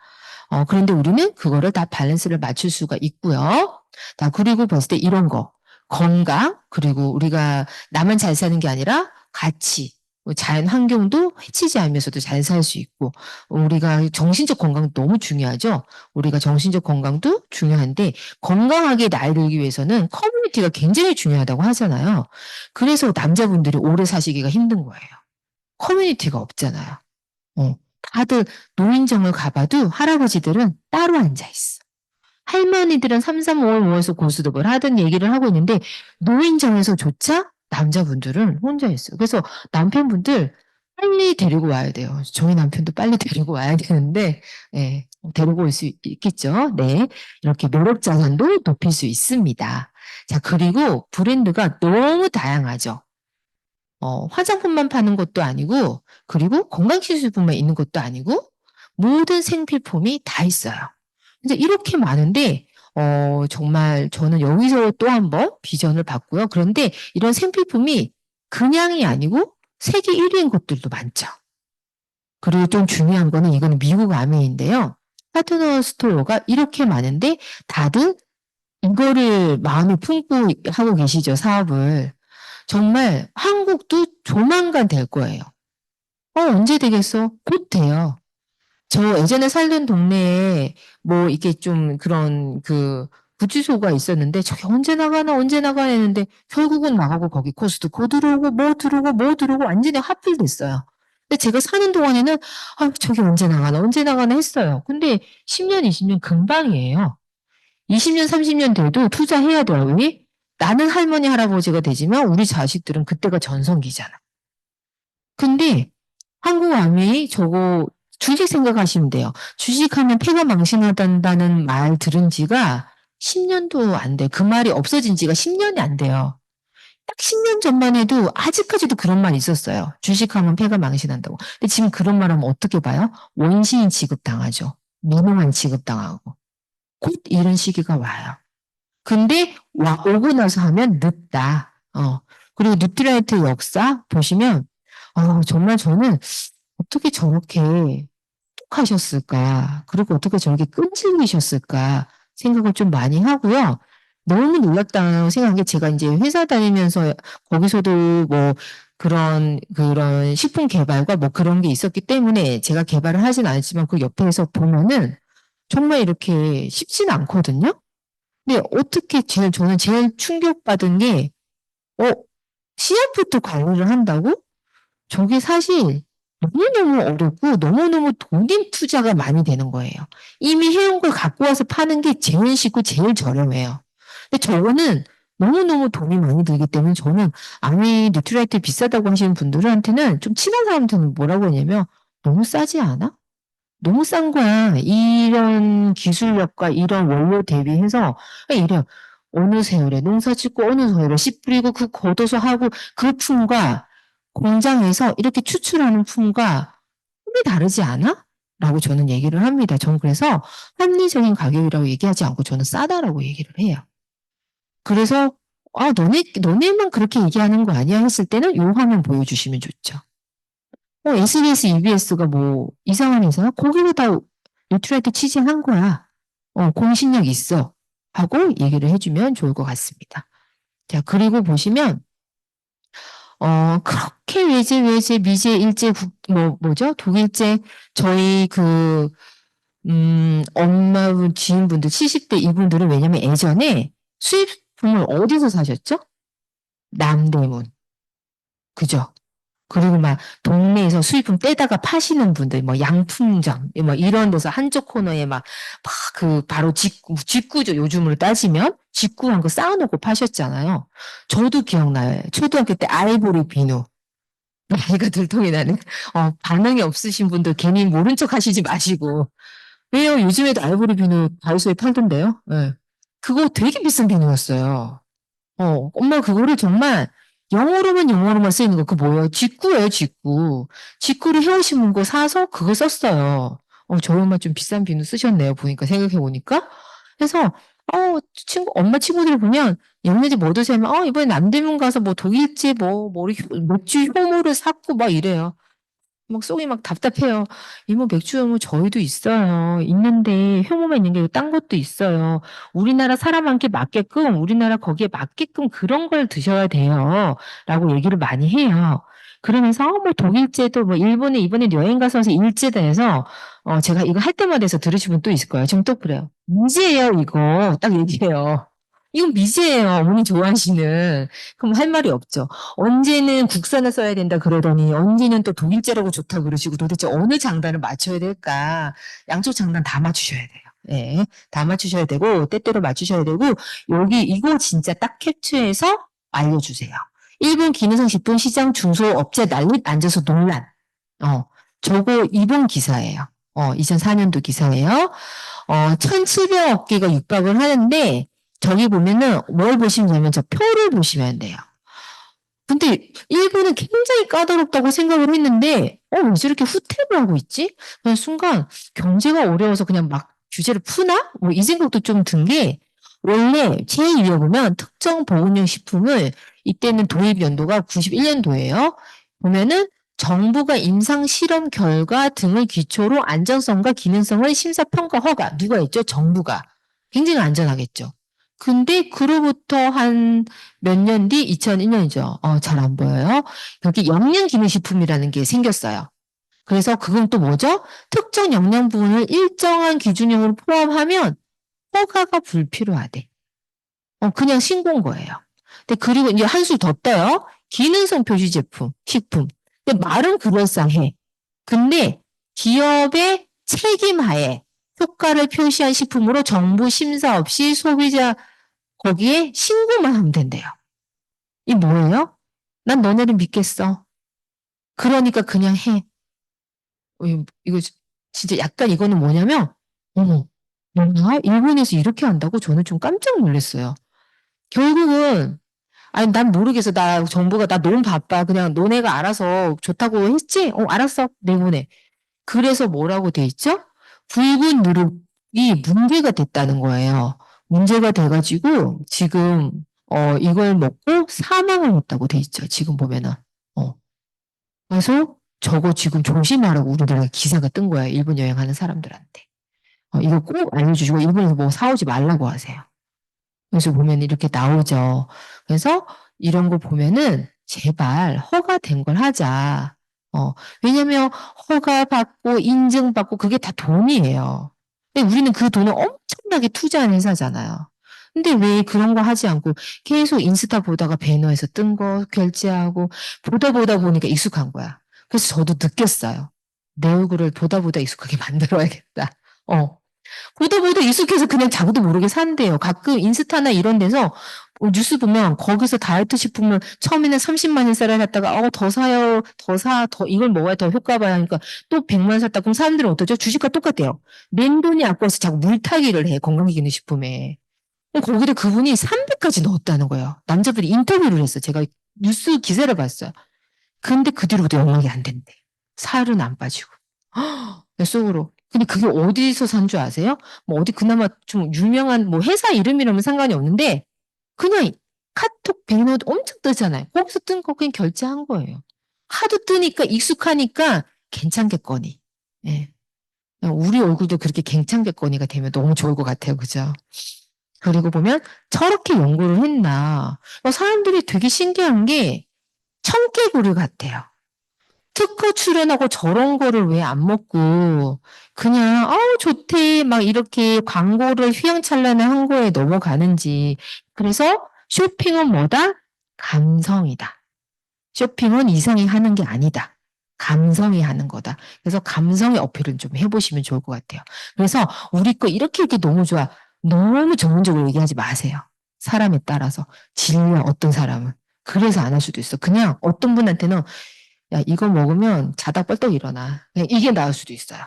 그런데 우리는 그거를 다 밸런스를 맞출 수가 있고요. 자, 그리고 봤을 때 이런 거. 건강, 그리고 우리가 나만 잘 사는 게 아니라 같이, 자연 환경도 해치지 않으면서도 잘 살 수 있고, 우리가 정신적 건강 너무 중요하죠? 우리가 정신적 건강도 중요한데, 건강하게 나이 들기 위해서는 커뮤니티가 굉장히 중요하다고 하잖아요. 그래서 남자분들이 오래 사시기가 힘든 거예요. 커뮤니티가 없잖아요. 다들 노인정을 가봐도 할아버지들은 따로 앉아 있어. 할머니들은 삼삼오오 모여서 고스톱을 하든 얘기를 하고 있는데 노인정에서조차 남자분들은 혼자 있어요. 그래서 남편분들 빨리 데리고 와야 돼요. 저희 남편도 빨리 데리고 와야 되는데 예, 데리고 올 수 있겠죠. 네, 이렇게 노력 자산도 높일 수 있습니다. 자, 그리고 브랜드가 너무 다양하죠. 화장품만 파는 것도 아니고, 그리고 건강식품만 있는 것도 아니고, 모든 생필품이 다 있어요. 근데 이렇게 많은데, 정말 저는 여기서 또 한 번 비전을 봤고요. 그런데 이런 생필품이 그냥이 아니고 세계 1위인 것들도 많죠. 그리고 좀 중요한 거는 이거는 미국 아메인데요. 파트너 스토어가 이렇게 많은데 다들 이거를 마음에 품고 하고 계시죠, 사업을. 정말 한국도 조만간 될 거예요. 언제 되겠어? 곧 돼요. 저 예전에 살던 동네에 뭐 이게 좀 그런 구치소가 있었는데 저기 언제 나가나 언제 나가나 했는데 결국은 나가고 거기 코스트코 들어오고 뭐 들어오고 뭐 들어오고 완전히 하필됐어요. 근데 제가 사는 동안에는 저기 언제 나가나 언제 나가나 했어요. 근데 10년, 20년 금방이에요. 20년, 30년 돼도 투자해야 돼요. 왜? 나는 할머니, 할아버지가 되지만 우리 자식들은 그때가 전성기잖아. 근데 한국 아메이 저거 주식 생각하시면 돼요. 주식하면 폐가 망신하단다는 말 들은 지가 10년도 안 돼. 그 말이 없어진 지가 10년이 안 돼요. 딱 10년 전만 해도 아직까지도 그런 말 있었어요. 주식하면 폐가 망신한다고. 근데 지금 그런 말 하면 어떻게 봐요? 원시인 취급당하죠. 무능한 취급당하고. 곧 이런 시기가 와요. 근데 오고 나서 하면 늦다. 그리고 뉴트라이트 역사 보시면 정말 저는 어떻게 저렇게 똑하셨을까? 그리고 어떻게 저렇게 끈질기셨을까? 생각을 좀 많이 하고요. 너무 놀랍다고 생각한 게 제가 이제 회사 다니면서 거기서도 뭐 그런 식품 개발과 뭐 그런 게 있었기 때문에 제가 개발을 하진 않았지만 그 옆에서 보면은 정말 이렇게 쉽지는 않거든요. 근데 어떻게 저는 제일 충격받은 게, 어, CF도 관리를 한다고? 저게 사실 너무너무 어렵고 너무너무 돈인 투자가 많이 되는 거예요. 이미 해온 걸 갖고 와서 파는 게 제일 쉽고 제일 저렴해요. 근데 저거는 너무너무 돈이 많이 들기 때문에 저는 아미 뉴트라이트 비싸다고 하시는 분들한테는 좀 친한 사람한테는 뭐라고 하냐면 너무 싸지 않아? 너무 싼 거야. 이런 기술력과 이런 원료 대비해서 이래요. 어느 세월에 농사 짓고 어느 세월에 씨 뿌리고 그 걷어서 하고 그 품과 공장에서 이렇게 추출하는 품과 품이 다르지 않아? 라고 저는 얘기를 합니다. 저는 그래서 합리적인 가격이라고 얘기하지 않고 저는 싸다라고 얘기를 해요. 그래서 너네만 그렇게 얘기하는 거 아니야? 했을 때는 요 화면 보여주시면 좋죠. SBS, EBS가 뭐 이상한 회사? 거기로 다 뉴트라이트 취재한 거야. 공신력 있어. 하고 얘기를 해주면 좋을 것 같습니다. 자, 그리고 보시면 그렇게 외제, 미제, 일제, 뭐죠? 독일제, 저희 엄마분, 지인분들, 70대 이분들은 왜냐면 예전에 수입품을 어디서 사셨죠? 남대문. 그죠? 그리고 막 동네에서 수입품 떼다가 파시는 분들, 뭐 양품점, 뭐 이런 데서 한쪽 코너에 막 바로 직구죠. 요즘으로 따지면 직구한 거 쌓아놓고 파셨잖아요. 저도 기억나요. 초등학교 때 아이보리 비누. 나이가 들통이 나는. 반응이 없으신 분들 괜히 모른 척 하시지 마시고. 왜요? 요즘에도 아이보리 비누 다이소에 팔던데요. 네. 그거 되게 비싼 비누였어요. 엄마 그거를 정말 영어로만 쓰이는 거, 그거 뭐예요? 직구예요, 직구. 직구를 해오신 거 사서 그거 썼어요. 저희 엄마 좀 비싼 비누 쓰셨네요, 보니까, 생각해보니까. 그래서, 엄마 친구들 보면, 영네집 뭐 드세요? 이번에 남대문 가서 뭐 독일제 맥주 효모를 샀고 막 이래요. 막 속이 막 답답해요. 이모 맥주 효모 저희도 있어요. 있는데 효모만 있는 게 딴 것도 있어요. 우리나라 사람한테 맞게끔 우리나라 거기에 맞게끔 그런 걸 드셔야 돼요. 라고 얘기를 많이 해요. 그러면서 뭐 독일제도 뭐 일본에 이번에 여행 가서 일제다 해서 제가 이거 할 때마다 해서 들으신 분 또 있을 거예요. 지금 또 그래요. 미제예요 이거. 딱 얘기해요. 이건 미제예요. 어머니 좋아하시는. 그럼 할 말이 없죠. 언제는 국산을 써야 된다 그러더니 언제는 또 독일제라고 좋다 그러시고 도대체 어느 장단을 맞춰야 될까? 양쪽 장단 다 맞추셔야 돼요. 예, 다 맞추셔야 되고 때때로 맞추셔야 되고 이거 진짜 딱 캡처해서 알려주세요. 일본 기능성 식품 시장 중소업체 난립 앉아서 논란. 저거 이번 기사예요. 2004년도 기사예요. 1,700억 개가 육박을 하는데 저기 보면은 뭘 보시면 되면 저 표를 보시면 돼요. 근데 일본은 굉장히 까다롭다고 생각을 했는데 왜 저렇게 후퇴를 하고 있지? 그냥 순간 경제가 어려워서 그냥 막 규제를 푸나? 뭐 이 생각도 좀 든 게 원래 제2에 보면 특정 보건용 식품을 이때는 도입 연도가 91년도예요. 보면은 정부가 임상 실험 결과 등을 기초로 안전성과 기능성을 심사 평가 허가 누가 했죠? 정부가. 굉장히 안전하겠죠. 근데 그로부터 한 몇 년 뒤, 2001년이죠. 잘 안 보여요. 여기 영양기능식품이라는 게 생겼어요. 그래서 그건 또 뭐죠? 특정 영양분을 일정한 기준형으로 포함하면 허가가 불필요하대. 그냥 신고인 거예요. 근데 그리고 이제 한 수 더 떠요. 기능성 표시 제품, 식품. 근데 말은 그럴싸해. 근데 기업의 책임하에 효과를 표시한 식품으로 정부 심사 없이 소비자 거기에 신고만 하면 된대요. 이 뭐예요? 난 너네를 믿겠어. 그러니까 그냥 해. 이거 진짜 약간 이거는 뭐냐면, 어머, 뭐야? 일본에서 이렇게 한다고? 저는 좀 깜짝 놀랐어요. 결국은, 아니, 난 모르겠어. 정부가, 나 너무 바빠. 그냥 너네가 알아서 좋다고 했지? 알았어. 내보내. 그래서 뭐라고 돼 있죠? 붉은 누룩이 문제가 됐다는 거예요. 문제가 돼가지고, 지금, 이걸 먹고 사망을 했다고 돼 있죠. 지금 보면은. 어. 그래서 저거 지금 조심하라고 우리나라 기사가 뜬 거야. 일본 여행하는 사람들한테. 이거 꼭 알려주시고 일본에서 뭐 사오지 말라고 하세요. 그래서 보면 이렇게 나오죠. 그래서 이런 거 보면은 제발 허가된 걸 하자. 왜냐면 허가받고 인증받고 그게 다 돈이에요. 근데 우리는 그 돈을 엄청나게 투자한 회사잖아요. 근데 왜 그런 거 하지 않고 계속 인스타 보다가 배너에서 뜬 거 결제하고 보다 보니까 익숙한 거야. 그래서 저도 느꼈어요. 내 얼굴을 보다 익숙하게 만들어야겠다. 보다 익숙해서 그냥 자기도 모르게 산대요. 가끔 인스타나 이런 데서 뉴스 보면 거기서 다이어트 식품을 처음에는 30만 원 쌀을 샀다가 더 사요. 더 이걸 먹어야 더 효과 봐야 하니까 또 100만 원 샀다. 그럼 사람들은 어떠죠? 주식과 똑같아요. 낸돈이 아까워서 자꾸 물타기를 해. 건강기능식품에. 거기다 그분이 300까지 넣었다는 거예요. 남자분이 인터뷰를 했어. 제가 뉴스 기사를 봤어요. 근데 그 뒤로부터 연락이 안 된대. 살은 안 빠지고. 속으로. 근데 그게 어디서 산 줄 아세요? 뭐 어디 그나마 좀 유명한 뭐 회사 이름이라면 상관이 없는데 그냥 카톡 배너도 엄청 뜨잖아요. 거기서 뜬 거 그냥 결제한 거예요. 하도 뜨니까 익숙하니까 괜찮겠거니. 예. 우리 얼굴도 그렇게 괜찮겠거니가 되면 너무 좋을 것 같아요. 그죠? 그리고 보면 저렇게 연구를 했나. 사람들이 되게 신기한 게 청개구리 같아요. 특허 출연하고 저런 거를 왜 안 먹고 그냥 좋대 막 이렇게 광고를 휘황찬란한 한 거에 넘어가는지. 그래서 쇼핑은 뭐다? 감성이다. 쇼핑은 이성이 하는 게 아니다. 감성이 하는 거다. 그래서 감성의 어필을 좀 해보시면 좋을 것 같아요. 그래서 우리 거 이렇게 너무 좋아. 너무 전문적으로 얘기하지 마세요. 사람에 따라서. 질려 어떤 사람은. 그래서 안 할 수도 있어. 그냥 어떤 분한테는 야, 이거 먹으면 자다 뻘떡 일어나. 그냥 이게 나을 수도 있어요.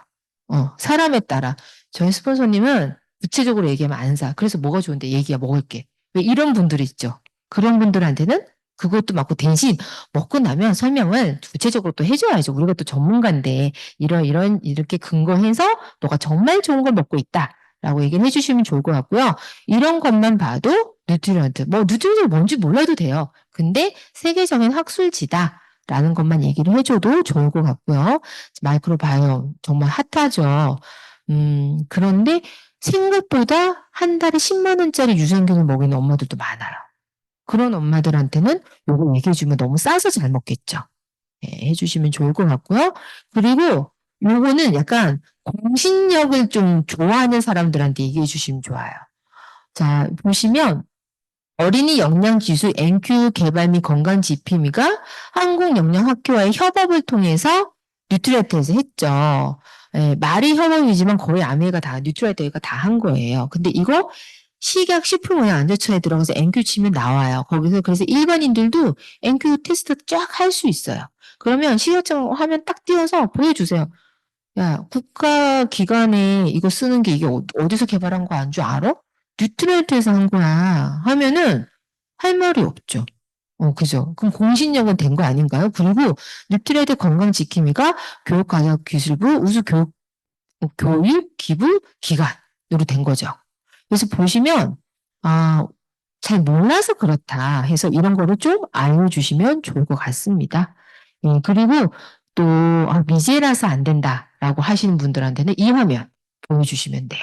사람에 따라. 저희 스폰서님은 구체적으로 얘기하면 안 사. 그래서 뭐가 좋은데 얘기야, 먹을게. 왜 이런 분들이 있죠. 그런 분들한테는 그것도 맞고 대신 먹고 나면 설명을 구체적으로 또 해줘야죠. 우리가 또 전문가인데 이렇게 근거해서 너가 정말 좋은 걸 먹고 있다. 라고 얘기를 해주시면 좋을 것 같고요. 이런 것만 봐도 뉴트리언트. 뉴트리언트가 뭔지 몰라도 돼요. 근데 세계적인 학술지다. 라는 것만 얘기를 해줘도 좋을 것 같고요. 마이크로바이옴 정말 핫하죠. 그런데 생각보다 한 달에 10만 원짜리 유산균을 먹이는 엄마들도 많아요. 그런 엄마들한테는 요거 얘기해주면 너무 싸서 잘 먹겠죠. 네, 해주시면 좋을 것 같고요. 그리고 요거는 약간 공신력을 좀 좋아하는 사람들한테 얘기해 주시면 좋아요. 자, 보시면 어린이 영양기술 NQ 개발 및 건강지킴이가 한국영양학교와의 협업을 통해서 뉴트리아트에서 했죠. 예, 말이 협업이지만 거의 아메가 다 뉴트리아트가 다 한 거예요. 근데 이거 식약 식품의약안전처에 들어가서 NQ 치면 나와요. 거기서 그래서 일반인들도 NQ 테스트 쫙 할 수 있어요. 그러면 식약청 화면 딱 띄워서 보여주세요. 야, 국가기관에 이거 쓰는 게 이게 어디서 개발한 거 안 줄 알아? 뉴트리아트에서 한 거야. 하면은 할 말이 없죠. 그죠. 그럼 공신력은 된 거 아닌가요? 그리고 뉴트리아트 건강지킴이가 교육과학기술부 교육기부 기관으로 된 거죠. 그래서 보시면 잘 몰라서 그렇다 해서 이런 거를 좀 알려주시면 좋을 것 같습니다. 예, 그리고 또 미제라서 안 된다라고 하시는 분들한테는 이 화면 보여주시면 돼요.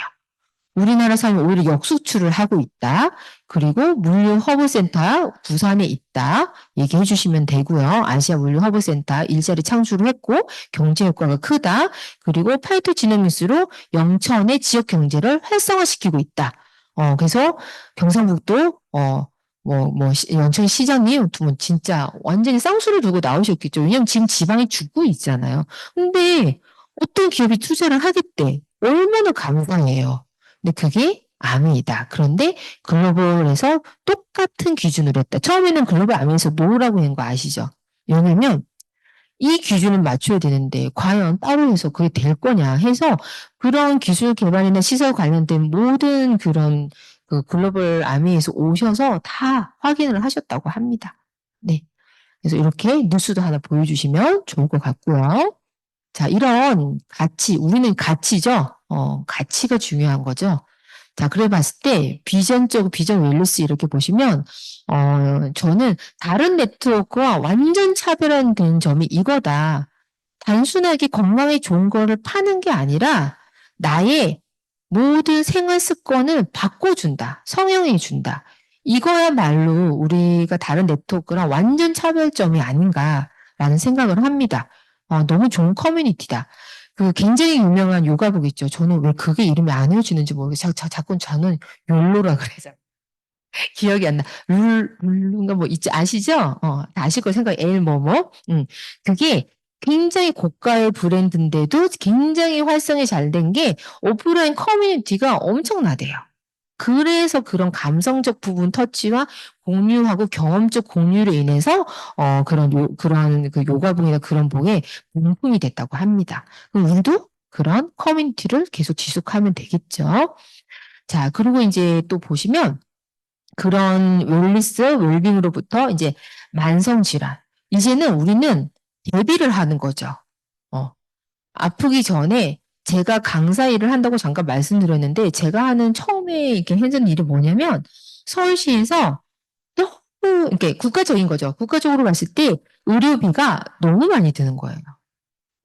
우리나라 사람이 오히려 역수출을 하고 있다. 그리고 물류 허브센터 부산에 있다. 얘기해 주시면 되고요. 아시아 물류 허브센터 일자리 창출을 했고 경제 효과가 크다. 그리고 파이토지노믹스로 영천의 지역 경제를 활성화시키고 있다. 그래서 경상북도 영천 시장님 진짜 완전히 쌍수를 두고 나오셨겠죠. 왜냐면 지금 지방이 죽고 있잖아요. 근데 어떤 기업이 투자를 하겠대. 얼마나 감사해요. 근데 그게 암이다. 그런데 글로벌에서 똑같은 기준으로 했다. 처음에는 글로벌 암에서 노라고 한 거 아시죠? 왜냐면 이 기준을 맞춰야 되는데 과연 따로 해서 그게 될 거냐 해서 그런 기술 개발이나 시설 관련된 모든 그런 그 글로벌 아미에서 오셔서 다 확인을 하셨다고 합니다. 네. 그래서 이렇게 뉴스도 하나 보여주시면 좋을 것 같고요. 자, 이런 가치, 우리는 가치죠? 가치가 중요한 거죠. 자, 그래 봤을 때 비전 웰니스 이렇게 보시면 저는 다른 네트워크와 완전 차별화된 점이 이거다. 단순하게 건강에 좋은 거를 파는 게 아니라 나의 모든 생활 습관을 바꿔준다. 성형해 준다. 이거야말로 우리가 다른 네트워크랑 완전 차별점이 아닌가라는 생각을 합니다. 너무 좋은 커뮤니티다. 그 굉장히 유명한 요가복 있죠. 저는 왜 그게 이름이 안 외워지는지 모르겠어요. 자꾸 저는 욜로라 그래서 기억이 안 나. 룰인가 뭐 있지 아시죠? 다 아실 거 생각. 에일 뭐뭐. 그게 굉장히 고가의 브랜드인데도 굉장히 활성이 잘 된 게 오프라인 커뮤니티가 엄청나대요. 그래서 그런 감성적 부분 터치와 공유하고 경험적 공유로 인해서 그런 그 요가봉이나 그런 봉에 몸품이 됐다고 합니다. 그럼 우리도 그런 커뮤니티를 계속 지속하면 되겠죠. 자, 그리고 이제 또 보시면 그런 웰니스, 웰빙으로부터 이제 만성질환. 이제는 우리는 대비를 하는 거죠. 아프기 전에 제가 강사 일을 한다고 잠깐 말씀드렸는데 제가 하는 처음에 이렇게 했던 일이 뭐냐면 서울시에서 너무 이렇게 국가적인 거죠. 국가적으로 봤을 때 의료비가 너무 많이 드는 거예요.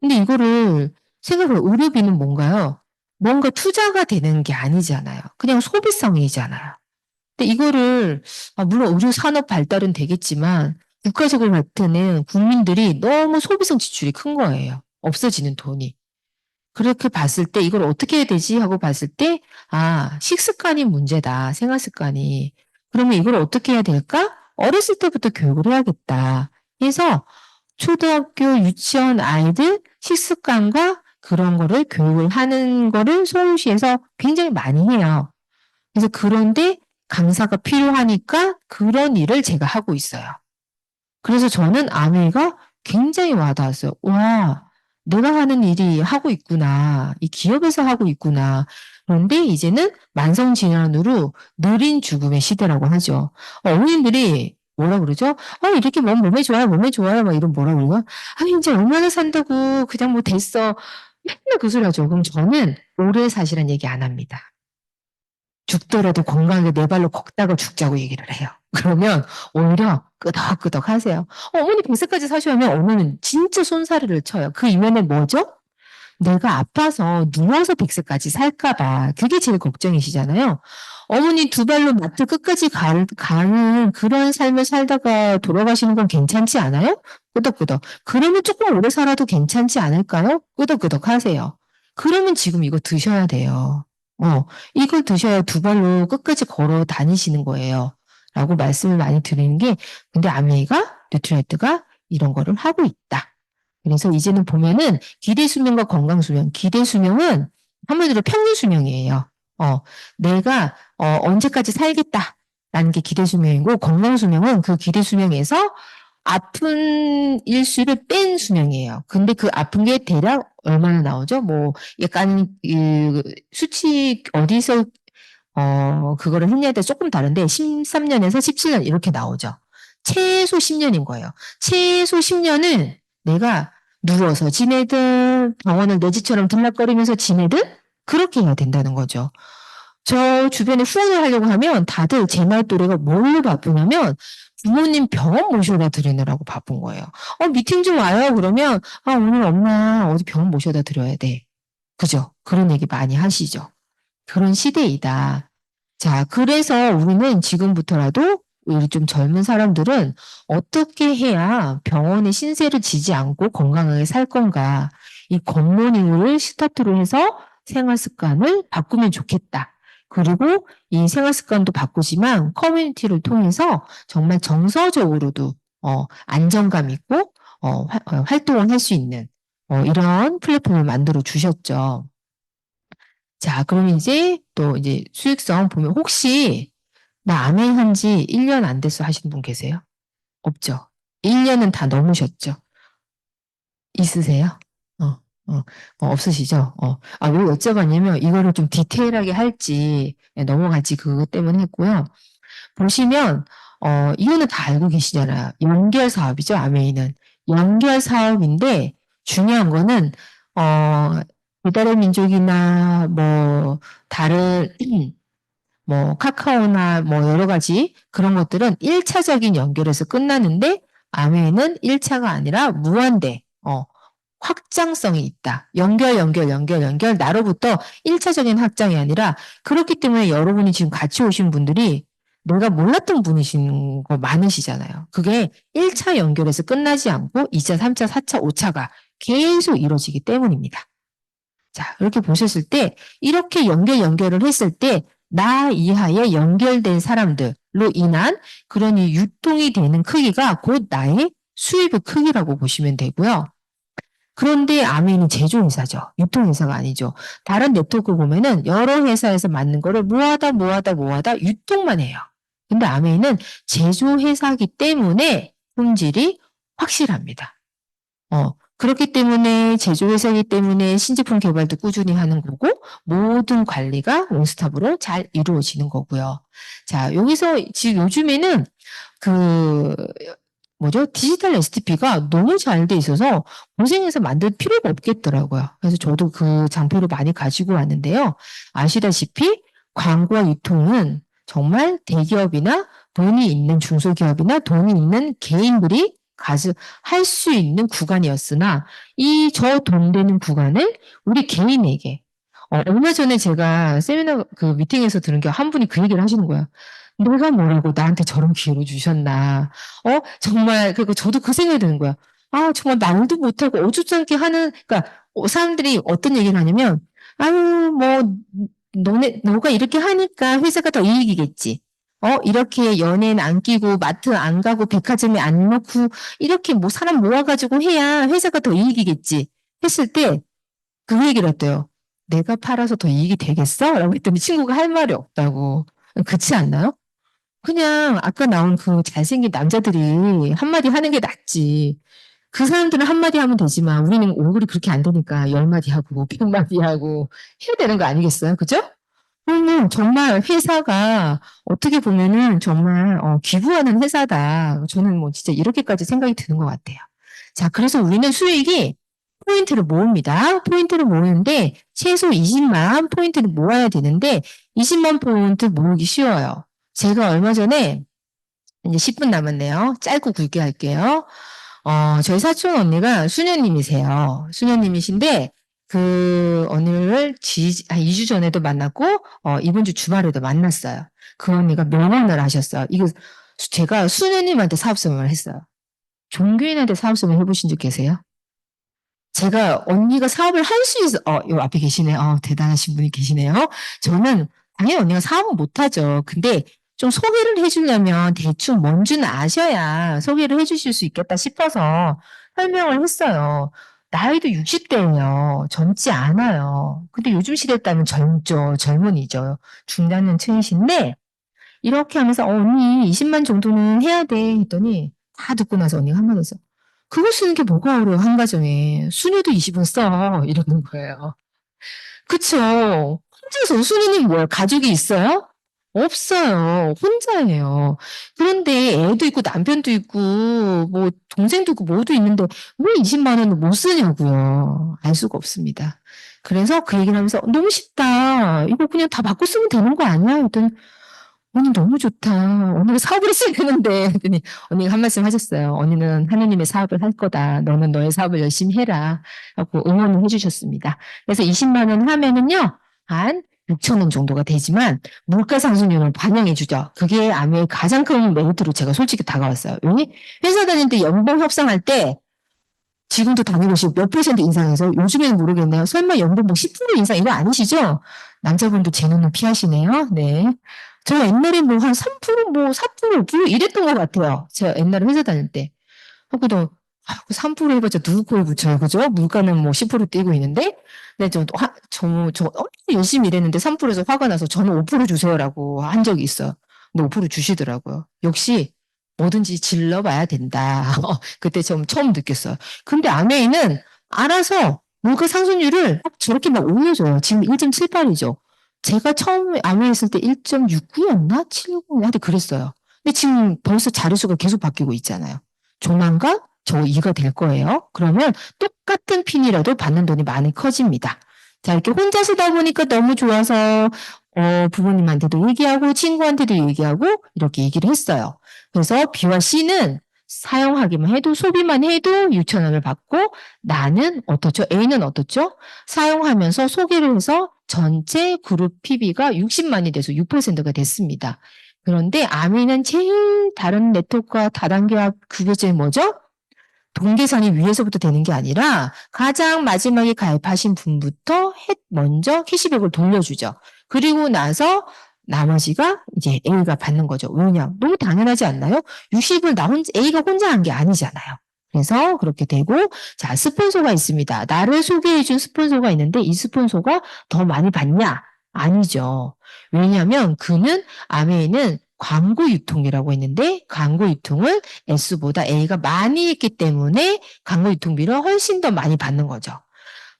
근데 이거를 생각해보면 의료비는 뭔가요? 뭔가 투자가 되는 게 아니잖아요. 그냥 소비성이잖아요. 근데 이거를 물론 의료 산업 발달은 되겠지만 국가적으로 볼 때는 국민들이 너무 소비성 지출이 큰 거예요. 없어지는 돈이. 그렇게 봤을 때 이걸 어떻게 해야 되지 하고 봤을 때 식습관이 문제다. 생활 습관이. 그러면 이걸 어떻게 해야 될까? 어렸을 때부터 교육을 해야겠다. 해서 초등학교 유치원 아이들 식습관과 그런 거를 교육을 하는 거를 서울시에서 굉장히 많이 해요. 그래서 그런데 강사가 필요하니까 그런 일을 제가 하고 있어요. 그래서 저는 아메이가 굉장히 와닿았어요. 와, 내가 하는 일이 하고 있구나. 이 기업에서 하고 있구나. 그런데 이제는 만성질환으로 느린 죽음의 시대라고 하죠. 어머님들이 뭐라 그러죠? 이렇게 몸에 좋아요, 몸에 좋아요. 막 이런 뭐라 그러나? 이제 얼마나 산다고 그냥 뭐 됐어. 맨날 그 소리 하죠. 그럼 저는 오래 사시란 얘기 안 합니다. 죽더라도 건강하게 내 발로 걷다가 죽자고 얘기를 해요. 그러면 오히려 끄덕끄덕 하세요. 어머니 100세까지 사셔야면 어머니는 진짜 손사래를 쳐요. 그 이면에 뭐죠? 내가 아파서 누워서 100세까지 살까봐. 그게 제일 걱정이시잖아요. 어머니 두 발로 마트 끝까지 가는 그런 삶을 살다가 돌아가시는 건 괜찮지 않아요? 끄덕끄덕. 그러면 조금 오래 살아도 괜찮지 않을까요? 끄덕끄덕 하세요. 그러면 지금 이거 드셔야 돼요. 이걸 드셔야 두 발로 끝까지 걸어 다니시는 거예요. 라고 말씀을 많이 드리는 게, 근데 아메이가, 뉴트라이트가 이런 거를 하고 있다. 그래서 이제는 보면은 기대 수명과 건강 수명, 기대 수명은 한마디로 평균 수명이에요. 내가 언제까지 살겠다라는 게 기대 수명이고 건강 수명은 그 기대 수명에서 아픈 일수를 뺀 수명이에요. 근데 그 아픈 게 대략 얼마나 나오죠? 뭐 약간 수치 어디서 그거를 했냐에 따라 조금 다른데 13년에서 17년 이렇게 나오죠. 최소 10년인 거예요. 최소 10년은 내가 누워서 지내든 병원을 내 집처럼 들락거리면서 지내든 그렇게 해야 된다는 거죠. 저 주변에 후원을 하려고 하면 다들 제 말 또래가 뭘로 바쁘냐면 부모님 병원 모셔다 드리느라고 바쁜 거예요. 미팅 좀 와요. 그러면 오늘 엄마 어디 병원 모셔다 드려야 돼. 그죠? 그런 얘기 많이 하시죠. 그런 시대이다. 자, 그래서 우리는 지금부터라도 우리 좀 젊은 사람들은 어떻게 해야 병원에 신세를 지지 않고 건강하게 살 건가. 이 굿모닝을 스타트로 해서 생활 습관을 바꾸면 좋겠다. 그리고 이 생활 습관도 바꾸지만 커뮤니티를 통해서 정말 정서적으로도 안정감 있고 활동을 할 수 있는 이런 플랫폼을 만들어 주셨죠. 자, 그럼 이제 또 이제 수익성 보면 혹시 나 아메이 한지 1년 안 됐어 하시는 분 계세요? 없죠. 1년은 다 넘으셨죠. 있으세요? 없으시죠? 왜 여쭤봤냐면 이거를 좀 디테일하게 할지 넘어갈지 그것 때문에 했고요. 보시면 이거는 다 알고 계시잖아요. 연결 사업이죠. 아메이는 연결 사업인데 중요한 거는 배달의 민족이나 뭐 다른 뭐 카카오나 뭐 여러 가지 그런 것들은 1차적인 연결에서 끝나는데 아메이는 1차가 아니라 무한대 확장성이 있다. 연결 나로부터 1차적인 확장이 아니라 그렇기 때문에 여러분이 지금 같이 오신 분들이 내가 몰랐던 분이신 거 많으시잖아요. 그게 1차 연결에서 끝나지 않고 2차, 3차, 4차, 5차가 계속 이루어지기 때문입니다. 자, 이렇게 보셨을 때 이렇게 연결을 했을 때 나 이하에 연결된 사람들로 인한 그런 이 유통이 되는 크기가 곧 나의 수입의 크기라고 보시면 되고요. 그런데 아메이는 제조회사죠. 유통회사가 아니죠. 다른 네트워크 보면은 여러 회사에서 만든 거를 모아다 유통만 해요. 근데 아메이는 제조회사이기 때문에 품질이 확실합니다. 그렇기 때문에 제조회사이기 때문에 신제품 개발도 꾸준히 하는 거고 모든 관리가 원스톱으로 잘 이루어지는 거고요. 자, 여기서 지금 요즘에는 그 디지털 STP가 너무 잘 돼 있어서 고생해서 만들 필요가 없겠더라고요. 그래서 저도 그 장표를 많이 가지고 왔는데요. 아시다시피 광고와 유통은 정말 대기업이나 돈이 있는 중소기업이나 돈이 있는 개인들이 할 수 있는 구간이었으나 이 저 돈 되는 구간을 우리 개인에게 얼마 전에 제가 세미나 그 미팅에서 들은 게 한 분이 그 얘기를 하시는 거야. 내가 뭐라고 나한테 저런 기회를 주셨나. 정말, 그리고 저도 그 생각이 드는 거야. 아, 정말 말도 못하고 어줍잖게 하는, 그러니까 사람들이 어떤 얘기를 하냐면, 아유, 뭐, 너가 이렇게 하니까 회사가 더 이익이겠지. 이렇게 연예인 안 끼고 마트 안 가고 백화점에 안 넣고 이렇게 뭐 사람 모아가지고 해야 회사가 더 이익이겠지. 했을 때 그 얘기를 했대요. 내가 팔아서 더 이익이 되겠어? 라고 했더니 친구가 할 말이 없다고. 그렇지 않나요? 그냥 아까 나온 그 잘생긴 남자들이 한마디 하는 게 낫지. 그 사람들은 한마디 하면 되지만 우리는 얼굴이 그렇게 안 되니까 10마디 하고 100마디 하고 해야 되는 거 아니겠어요? 그죠? 그러면 정말 회사가 어떻게 보면은 정말 기부하는 회사다. 저는 뭐 진짜 이렇게까지 생각이 드는 것 같아요. 자, 그래서 우리는 수익이 포인트를 모읍니다. 포인트를 모으는데 최소 20만 포인트를 모아야 되는데 20만 포인트 모으기 쉬워요. 제가 얼마 전에 이제 10분 남았네요. 짧고 굵게 할게요. 저희 사촌 언니가 수녀님이세요. 수녀님이신데 그 언니를 한 2주 전에도 만났고 이번 주 주말에도 만났어요. 그 언니가 명언을 하셨어요. 이거 제가 수녀님한테 사업설명을 했어요. 종교인한테 사업설명 해보신 적 계세요? 제가 언니가 사업을 할 수 있어, 요 앞에 계시네. 대단하신 분이 계시네요. 저는 당연히 언니가 사업은 못하죠. 근데 좀 소개를 해주려면 대충 뭔지는 아셔야 소개를 해주실 수 있겠다 싶어서 설명을 했어요. 나이도 60대예요. 젊지 않아요. 근데 요즘 시대에 따르면 젊죠. 젊은이죠. 중년층이신데 이렇게 하면서 언니 20만 정도는 해야 돼 했더니 다 듣고 나서 언니가 한마디 했어. 그거 쓰는 게 뭐가 어려워 한 가정에. 수녀도 20은 써 이러는 거예요. 그쵸. 혼자서 수녀님 뭐야 가족이 있어요? 없어요. 혼자예요. 그런데 애도 있고 남편도 있고 뭐 동생도 있고 모두 있는데 왜 20만 원을 못 쓰냐고요. 알 수가 없습니다. 그래서 그 얘기를 하면서 너무 쉽다. 이거 그냥 다 바꿔 쓰면 되는 거 아니야? 했더니 언니 너무 좋다. 언니가 사업을 했어야 되는데. 했더니 언니가 한 말씀 하셨어요. 언니는 하느님의 사업을 할 거다. 너는 너의 사업을 열심히 해라. 하고 응원을 해주셨습니다. 그래서 20만 원 하면은요, 한 6천 원 정도가 되지만 물가 상승률을 반영해 주죠. 그게 아메의 가장 큰 메리트로 제가 솔직히 다가왔어요. 왜냐? 회사 다닐 때 연봉 협상할 때 지금도 다니고 계시고 몇 퍼센트 인상해서 요즘에는 모르겠네요. 설마 연봉 뭐 10% 인상 이거 아니시죠? 남자분도 제 눈을 피하시네요. 네. 저 옛날에 뭐 한 3%, 뭐 4%, 5% 이랬던 것 같아요. 제가 옛날에 회사 다닐 때. 그래도 3% 해봤자 누구 코에 붙여요. 그죠? 물가는 뭐 10% 뛰고 있는데. 네, 저 엄청 열심히 일했는데 3%에서 화가 나서 저는 5% 주세요라고 한 적이 있어요. 근데 5% 주시더라고요. 역시 뭐든지 질러봐야 된다. 그때 좀 처음 느꼈어요. 근데 아메이는 알아서 물가 상승률을 딱 저렇게 막 올려줘요. 지금 1.78이죠. 제가 처음에 아메이 했을 때 1.69였나? 760? 하여튼 그랬어요. 근데 지금 벌써 자릿수가 계속 바뀌고 있잖아요. 조만간 저 2가 될 거예요. 그러면 똑같은 핀이라도 받는 돈이 많이 커집니다. 자, 이렇게 혼자 쓰다 보니까 너무 좋아서 부모님한테도 얘기하고 친구한테도 얘기하고 이렇게 얘기를 했어요. 그래서 B와 C는 사용하기만 해도 소비만 해도 6천 원을 받고 나는 어떻죠? A는 어떻죠? 사용하면서 소개를 해서 전체 그룹 PB가 60만이 돼서 6%가 됐습니다. 그런데 아미는 제일 다른 네트워크와 다단계와 그게 뭐죠? 동계선이 위에서부터 되는 게 아니라 가장 마지막에 가입하신 분부터 먼저 캐시백을 돌려주죠. 그리고 나서 나머지가 이제 A가 받는 거죠. 왜냐? 너무 당연하지 않나요? 60을 A가 혼자 한 게 아니잖아요. 그래서 그렇게 되고, 자, 스폰서가 있습니다. 나를 소개해준 스폰서가 있는데 이 스폰서가 더 많이 받냐? 아니죠. 왜냐하면 그는 아메이는 광고 유통이라고 했는데 광고 유통을 S보다 A가 많이 했기 때문에 광고 유통비를 훨씬 더 많이 받는 거죠.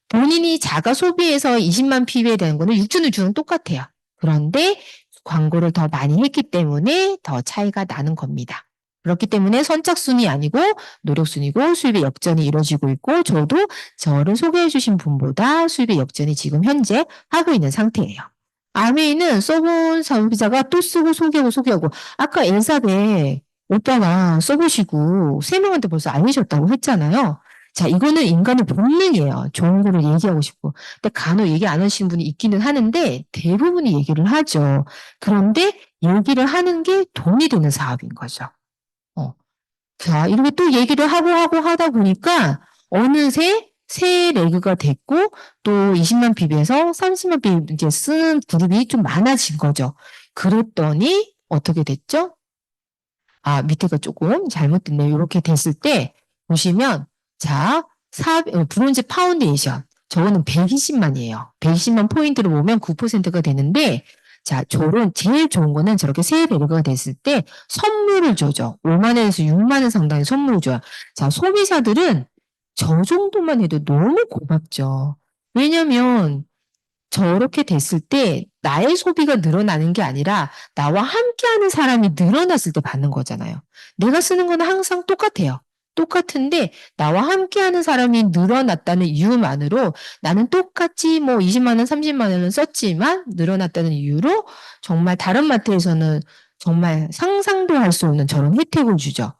본인이 자가 소비해서 20만 PB에 되는 거는 육준을 주는 똑같아요. 그런데 광고를 더 많이 했기 때문에 더 차이가 나는 겁니다. 그렇기 때문에 선착순이 아니고 노력순이고 수입의 역전이 이루어지고 있고 저도 저를 소개해 주신 분보다 수입의 역전이 지금 현재 하고 있는 상태예요. 아메이는 써본 소비자가 또 쓰고 소개하고 아까 엘사베 오빠가 써보시고 3명한테 벌써 알리셨다고 했잖아요. 자, 이거는 인간의 본능이에요. 좋은 거를 얘기하고 싶고. 근데 간혹 얘기 안 하시는 분이 있기는 하는데 대부분이 얘기를 하죠. 그런데 얘기를 하는 게 돈이 되는 사업인 거죠. 자, 이렇게 또 얘기를 하고 하다 보니까 어느새 새 레그가 됐고 또 20만 PB에서 30만 PB 이제 쓰는 그룹이 좀 많아진 거죠. 그랬더니 어떻게 됐죠? 아, 밑에가 조금 잘못됐네요. 이렇게 됐을 때 보시면 자, 브론즈 파운데이션 저거는 120만이에요. 120만 포인트를 모으면 9%가 되는데 자, 제일 좋은 거는 저렇게 새 배려가 됐을 때 선물을 줘죠. 5만 원에서 6만 원 상당의 선물을 줘요. 자, 소비자들은 저 정도만 해도 너무 고맙죠. 왜냐면 저렇게 됐을 때 나의 소비가 늘어나는 게 아니라 나와 함께하는 사람이 늘어났을 때 받는 거잖아요. 내가 쓰는 거는 항상 똑같아요. 똑같은데 나와 함께하는 사람이 늘어났다는 이유만으로 나는 똑같이 뭐 20만 원, 30만 원은 썼지만 늘어났다는 이유로 정말 다른 마트에서는 정말 상상도 할 수 없는 저런 혜택을 주죠.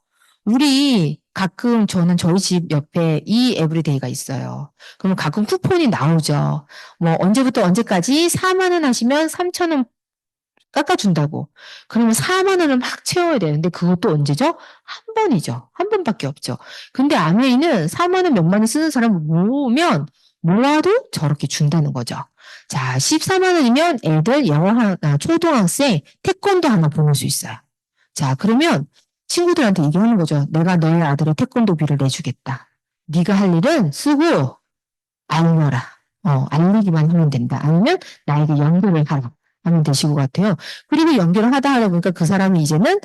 저는 저희 집 옆에 이 에브리데이가 있어요. 그러면 가끔 쿠폰이 나오죠. 뭐 언제부터 언제까지 4만 원 하시면 3천 원 깎아준다고. 그러면 4만 원을 막 채워야 되는데 그것도 언제죠? 한 번이죠. 한 번밖에 없죠. 근데 아메이는 4만 원 몇만 원 쓰는 사람 모으면 모아도 저렇게 준다는 거죠. 자, 14만 원이면 애들 초등학생 태권도 하나 보낼 수 있어요. 자, 그러면 친구들한테 얘기하는 거죠. 내가 너희 아들의 태권도비를 내주겠다. 네가 할 일은 쓰고 알려라. 알리기만 하면 된다. 아니면 나에게 연결을 하라. 하면 되실 것 같아요. 그리고 연결을 하다 보니까 그 사람이 이제는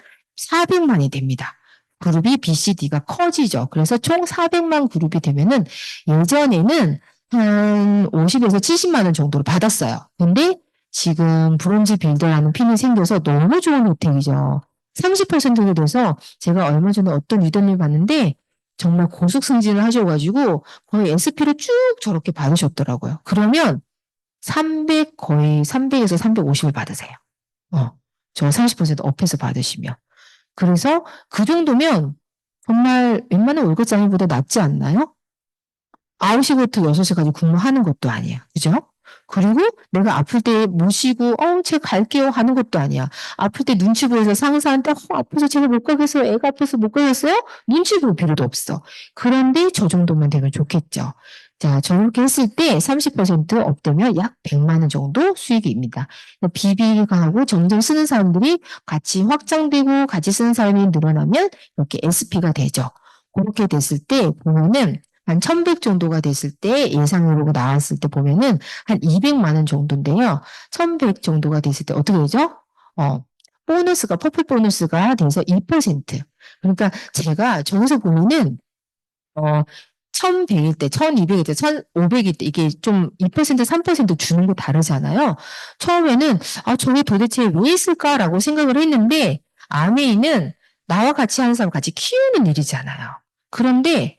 400만이 됩니다. 그룹이 BCD가 커지죠. 그래서 총 400만 그룹이 되면은 예전에는 한 50에서 70만 원 정도를 받았어요. 근데 지금 브론즈 빌더라는 핀이 생겨서 너무 좋은 혜택이죠. 30%가 돼서 제가 얼마 전에 어떤 유대를 봤는데 정말 고속 승진을 하셔가지고 거의 SP를 쭉 저렇게 받으셨더라고요. 그러면 거의 300에서 350을 받으세요. 저 30% 업해서 받으시면. 그래서 그 정도면 정말 웬만한 월급장애보다 낫지 않나요? 9시부터 6시까지 근무하는 것도 아니야. 그죠? 그리고 내가 아플 때 모시고, 제가 갈게요 하는 것도 아니야. 아플 때 눈치 보여서 상사한테, 아파서 제가 못 가겠어요. 애가 아파서 못 가겠어요? 눈치 볼 필요도 없어. 그런데 저 정도만 되면 좋겠죠. 자, 저렇게 했을 때 30% 업되면 약 100만 원 정도 수익입니다. 비비가 하고 점점 쓰는 사람들이 같이 확장되고 같이 쓰는 사람이 늘어나면 이렇게 SP가 되죠. 그렇게 됐을 때 보면은 한 1100 정도가 됐을 때 예상으로 나왔을 때 보면은 한 200만 원 정도인데요. 1100 정도가 됐을 때 어떻게 되죠? 퍼플 보너스가 돼서 2%. 그러니까 제가 저기서 보면은 1100일 때, 1200일 때, 1500일 때 이게 좀 2%, 3% 주는 거 다르잖아요. 처음에는 저게 도대체 왜 있을까라고 생각을 했는데 아메이는 나와 같이 하는 사람 같이 키우는 일이잖아요. 그런데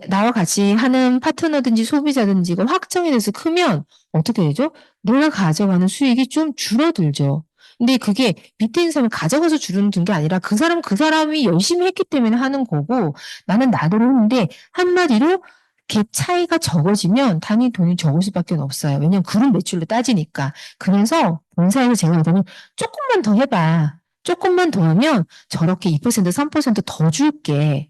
나와 같이 하는 파트너든지 소비자든지 이걸 확정이 돼서 크면 어떻게 되죠? 내가 가져가는 수익이 좀 줄어들죠. 근데 그게 밑에 있는 사람이 가져가서 줄어든 게 아니라 그 사람이 열심히 했기 때문에 하는 거고 나는 나대로 했는데 한마디로 갭 차이가 적어지면 당연히 돈이 적을 수밖에 없어요. 왜냐면 그룹 매출로 따지니까. 그래서 본사에서 제가 얘기하면 조금만 더 해봐. 조금만 더 하면 저렇게 2%, 3%더 줄게.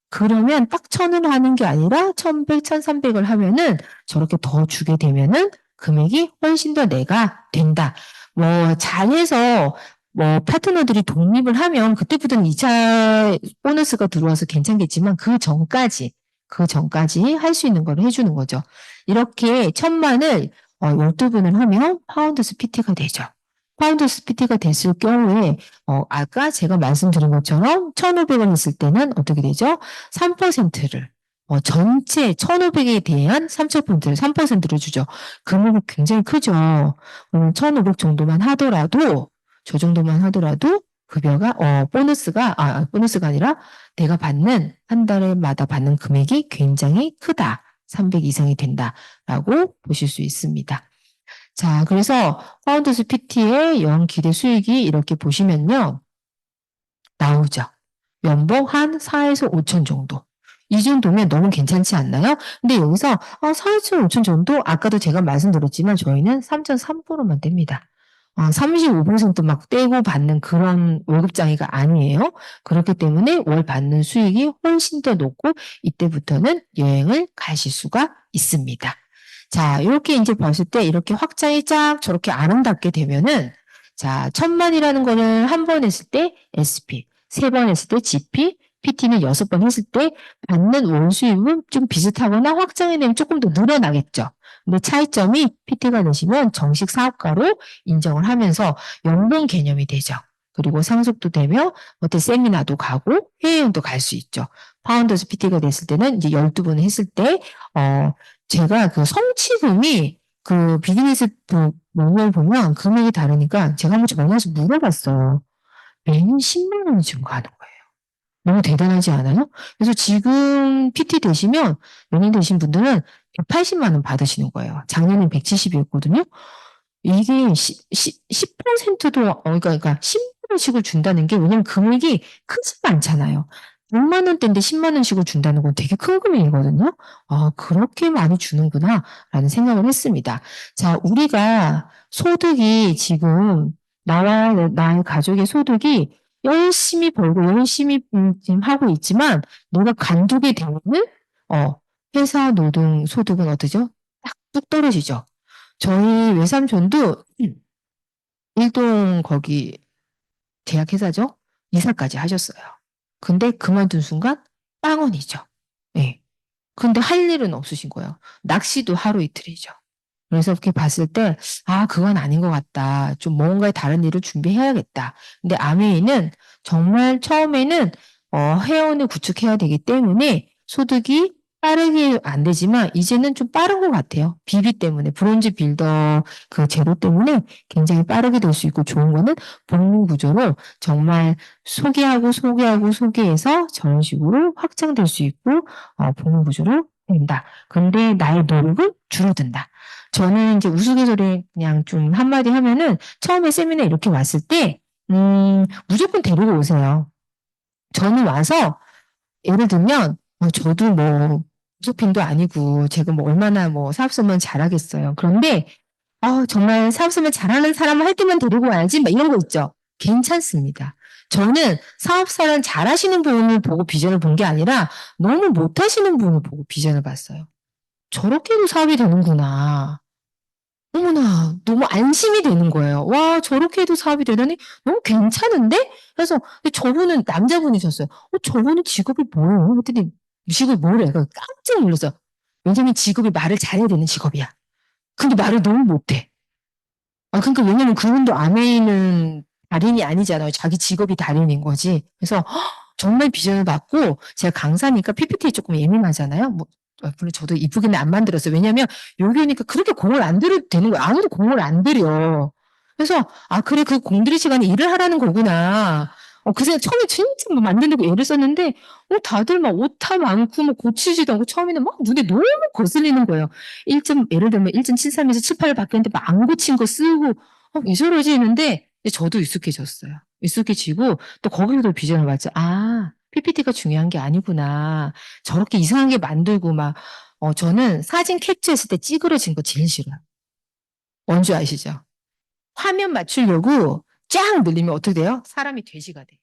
그러면 딱 1000을 하는 게 아니라 1100, 1300을 하면은 저렇게 더 주게 되면은 금액이 훨씬 더 내가 된다. 뭐 잘해서 뭐 파트너들이 독립을 하면 그때부터는 2차 보너스가 들어와서 괜찮겠지만 그 전까지 할 수 있는 걸 해주는 거죠. 이렇게 1,000만을 12분을 하면 파운드스 PT가 되죠. 파운드스 PT가 됐을 경우에 아까 제가 말씀드린 것처럼 1,500을 했을 때는 어떻게 되죠? 3%를 전체 1,500에 대한 3%를 주죠. 금액이 굉장히 크죠. 1,500 정도만 하더라도 저 정도만 하더라도 급여가 보너스가 아니라 내가 받는 한 달마다 받는 금액이 굉장히 크다. 300 이상이 된다라고 보실 수 있습니다. 자, 그래서 파운드스 PT의 연기대 수익이 이렇게 보시면요. 나오죠. 연봉 한 4에서 5천 정도. 이 정도면 너무 괜찮지 않나요? 근데 여기서 4천 5천 정도 아까도 제가 말씀드렸지만 저희는 3.3%만 뗍니다. 35%막 떼고 받는 그런 월급장애가 아니에요. 그렇기 때문에 월 받는 수익이 훨씬 더 높고 이때부터는 여행을 가실 수가 있습니다. 자, 이렇게 이제 봤을 때 이렇게 확장이 쫙 저렇게 아름답게 되면은 자, 1,000만이라는 거를 한 번 했을 때 SP, 3번 했을 때 GP, PT는 6번 했을 때 받는 월 수입은 좀 비슷하거나 확장이 되면 조금 더 늘어나겠죠. 근데 차이점이 PT가 되시면 정식 사업가로 인정을 하면서 연봉 개념이 되죠. 그리고 상속도 되며 어떤 세미나도 가고 해외여행도 갈 수 있죠. 파운더스 PT가 됐을 때는 이제 12분 했을 때 제가 그 성취금이 그 비즈니스 멤버 보면 금액이 다르니까 제가 한번 전화해서 물어봤어요. 매년 10만 원이 증가하는 거예요. 너무 대단하지 않아요? 그래서 지금 PT 되시면 연예인 되신 분들은 180만 원 받으시는 거예요. 작년엔 170이었거든요. 이게 10%도 그러니까 10만 원씩을 준다는 게 왜냐면 금액이 크지가 않잖아요. 6만 원대인데 10만 원씩을 준다는 건 되게 큰 금액이거든요. 그렇게 많이 주는구나라는 생각을 했습니다. 자, 우리가 소득이 지금 나와 나의 가족의 소득이 열심히 벌고 열심히 지금 하고 있지만 내가 관두게 되면 회사 노동 소득은 어떠죠? 딱 뚝 떨어지죠. 저희 외삼촌도 일동 거기 제약회사죠. 이사까지 하셨어요. 근데 그만둔 순간 빵원이죠. 네. 근데 할 일은 없으신 거예요. 낚시도 하루 이틀이죠. 그래서 이렇게 봤을 때, 그건 아닌 것 같다. 좀 뭔가 다른 일을 준비해야겠다. 근데 아메이는 정말 처음에는, 회원을 구축해야 되기 때문에 소득이 빠르게 안 되지만, 이제는 좀 빠른 것 같아요. 비비 때문에, 브론즈 빌더 그 제로 때문에 굉장히 빠르게 될 수 있고, 좋은 거는 복무 구조로 정말 소개해서 저런 식으로 확장될 수 있고, 복무 구조로 된다. 근데 나의 노력은 줄어든다. 저는 이제 우스갯소리 그냥 좀 한마디 하면은 처음에 세미나 이렇게 왔을 때, 무조건 데리고 오세요. 저는 와서 예를 들면, 저도 뭐, 부속핀도 아니고, 제가 뭐 얼마나 뭐 사업소면 잘하겠어요. 그런데, 정말 사업소면 잘하는 사람을 할 때만 데리고 와야지, 막 이런 거 있죠. 괜찮습니다. 저는 사업사는 잘하시는 분을 보고 비전을 본 게 아니라 너무 못하시는 분을 보고 비전을 봤어요. 저렇게도 사업이 되는구나. 어머나, 너무 안심이 되는 거예요. 와, 저렇게 해도 사업이 되다니 너무 괜찮은데? 그래서 근데 저분은 남자분이셨어요. 저분은 직업이 뭐예요? 그랬더니 직업이 뭐래? 그래서 깜짝 놀랐어요. 왜냐면 직업이 말을 잘해야 되는 직업이야. 근데 말을 너무 못해. 그러니까 왜냐면 그분도 아메이는 달인이 아니잖아요. 자기 직업이 달인인 거지. 그래서 정말 비전을 받고 제가 강사니까 PPT에 조금 예민하잖아요. 뭐 물론 저도 이쁘게는 안 만들었어요. 왜냐면 여기 오니까 그렇게 공을 안 들여도 되는 거예요. 아무도 공을 안 들여. 그래서 그래 그 공들일 시간에 일을 하라는 거구나. 그 생각 처음에 진짜 뭐 만드는 애를 썼는데 다들 막 오타 많고 뭐 고치지도 않고 처음에는 막 눈에 너무 거슬리는 거예요. 예를 들면 1.73에서 78을 바뀌었는데 막 안 고친 거 쓰고 왜 저러지 했는데 저도 익숙해졌어요. 익숙해지고 또 거기서도 비전을 봤죠. PPT가 중요한 게 아니구나. 저렇게 이상한 게 만들고 막 저는 사진 캡처했을 때 찌그러진 거 제일 싫어요. 뭔지 아시죠? 화면 맞추려고 쫙 늘리면 어떻게 돼요? 사람이 돼지가 돼.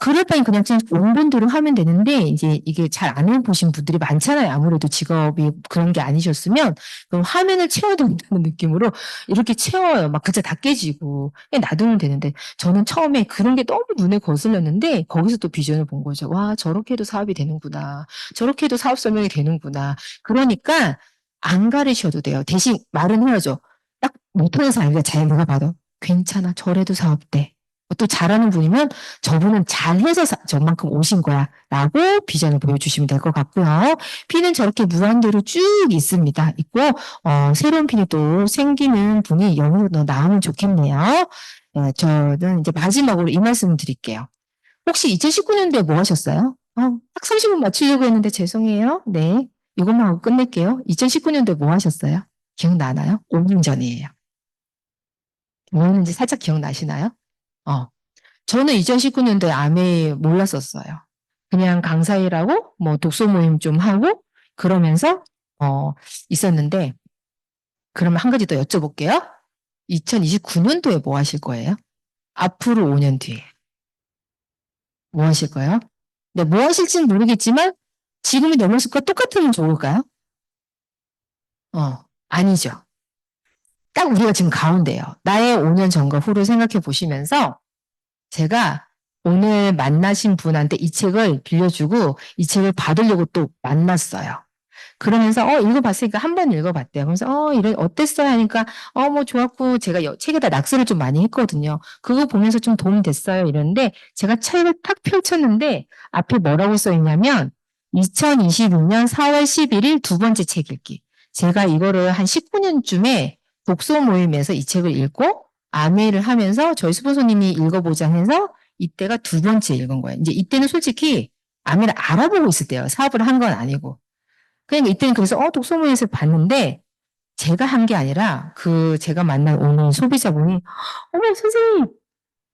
그럴 바엔 그냥 좀 원본대로 하면 되는데 이제 이게 잘 안 해보신 분들이 많잖아요. 아무래도 직업이 그런 게 아니셨으면 그럼 화면을 채워야 된다는 느낌으로 이렇게 채워요. 막 글자 다 깨지고 그냥 놔두면 되는데 저는 처음에 그런 게 너무 눈에 거슬렸는데 거기서 또 비전을 본 거죠. 와, 저렇게 해도 사업이 되는구나. 저렇게 해도 사업 설명이 되는구나. 그러니까 안 가르셔도 돼요. 대신 말은 해야죠. 딱 못하는 사람이가 잘 누가 봐도 괜찮아. 저래도 사업 돼. 또 잘하는 분이면 저분은 잘해서 저만큼 오신 거야 라고 비전을 보여주시면 될 것 같고요. 핀은 저렇게 무한대로 쭉 있습니다. 있고 새로운 핀이 또 생기는 분이 영으로 나오면 좋겠네요. 저는 이제 마지막으로 이 말씀을 드릴게요. 혹시 2019년도에 뭐 하셨어요? 딱 30분 맞추려고 했는데 죄송해요. 네, 이것만 하고 끝낼게요. 2019년도에 뭐 하셨어요? 기억나나요? 5년 전이에요. 뭐 했는지 살짝 기억나시나요? 저는 2019년도에 아메 몰랐었어요. 그냥 강사일하고 뭐 독서 모임 좀 하고 그러면서 있었는데 그러면 한 가지 더 여쭤볼게요. 2029년도에 뭐 하실 거예요? 앞으로 5년 뒤에 뭐 하실 거예요? 네, 뭐 하실지는 모르겠지만 지금의 내 모습과 똑같으면 좋을까요? 아니죠. 딱 우리가 지금 가운데예요. 나의 5년 전과 후를 생각해 보시면서 제가 오늘 만나신 분한테 이 책을 빌려주고 이 책을 받으려고 또 만났어요. 그러면서 읽어봤으니까 한 번 읽어봤대요. 그래서 이래 어땠어요? 하니까 뭐 좋았고 제가 책에다 낙서를 좀 많이 했거든요. 그거 보면서 좀 도움 됐어요. 이러는데 제가 책을 탁 펼쳤는데 앞에 뭐라고 써 있냐면 2022년 4월 11일 두 번째 책 읽기. 제가 이거를 한 19년쯤에 독서 모임에서 이 책을 읽고 아메이를 하면서 저희 스폰서님이 읽어보자 해서 이때가 두 번째 읽은 거예요. 이제 이때는 솔직히 아메를 알아보고 있을 때예요. 사업을 한 건 아니고. 그러니까 이때는 그래서 독서모임에서 봤는데 제가 한 게 아니라 그 제가 만난 오늘 소비자분이 어머 선생님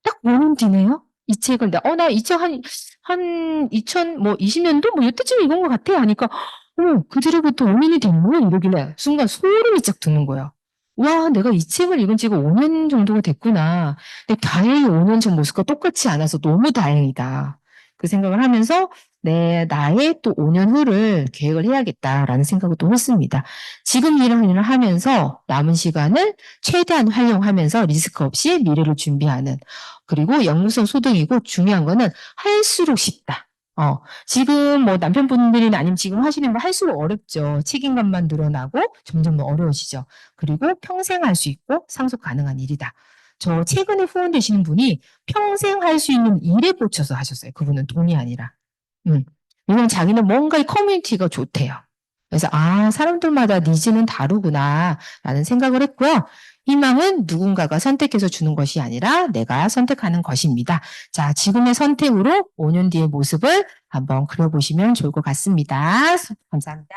딱 5년 뒤네요. 이 책을 나 이 책 한 2000 뭐 20년도 뭐 이때쯤 읽은 것 같아 하니까 어머 그 뒤로부터 5년이 됐네 이러길래 순간 소름이 쫙 돋는 거예요. 와 내가 이 책을 읽은 지가 5년 정도가 됐구나. 근데 다행히 5년 전 모습과 똑같지 않아서 너무 다행이다. 그 생각을 하면서 나의 또 5년 후를 계획을 해야겠다라는 생각을 또 했습니다. 지금 이런 일을 하면서 남은 시간을 최대한 활용하면서 리스크 없이 미래를 준비하는 그리고 영구성 소득이고 중요한 거는 할수록 쉽다. 지금 뭐 남편분들이나 아니면 지금 하시는 거 할수록 어렵죠. 책임감만 늘어나고 점점 더 어려워지죠. 그리고 평생 할 수 있고 상속 가능한 일이다. 저 최근에 후원되시는 분이 평생 할 수 있는 일에 꽂혀서 하셨어요. 그분은 돈이 아니라. 왜냐면 자기는 뭔가 이 커뮤니티가 좋대요. 그래서 사람들마다 니즈는 다르구나 라는 생각을 했고요. 희망은 누군가가 선택해서 주는 것이 아니라 내가 선택하는 것입니다. 자, 지금의 선택으로 5년 뒤의 모습을 한번 그려보시면 좋을 것 같습니다. 감사합니다.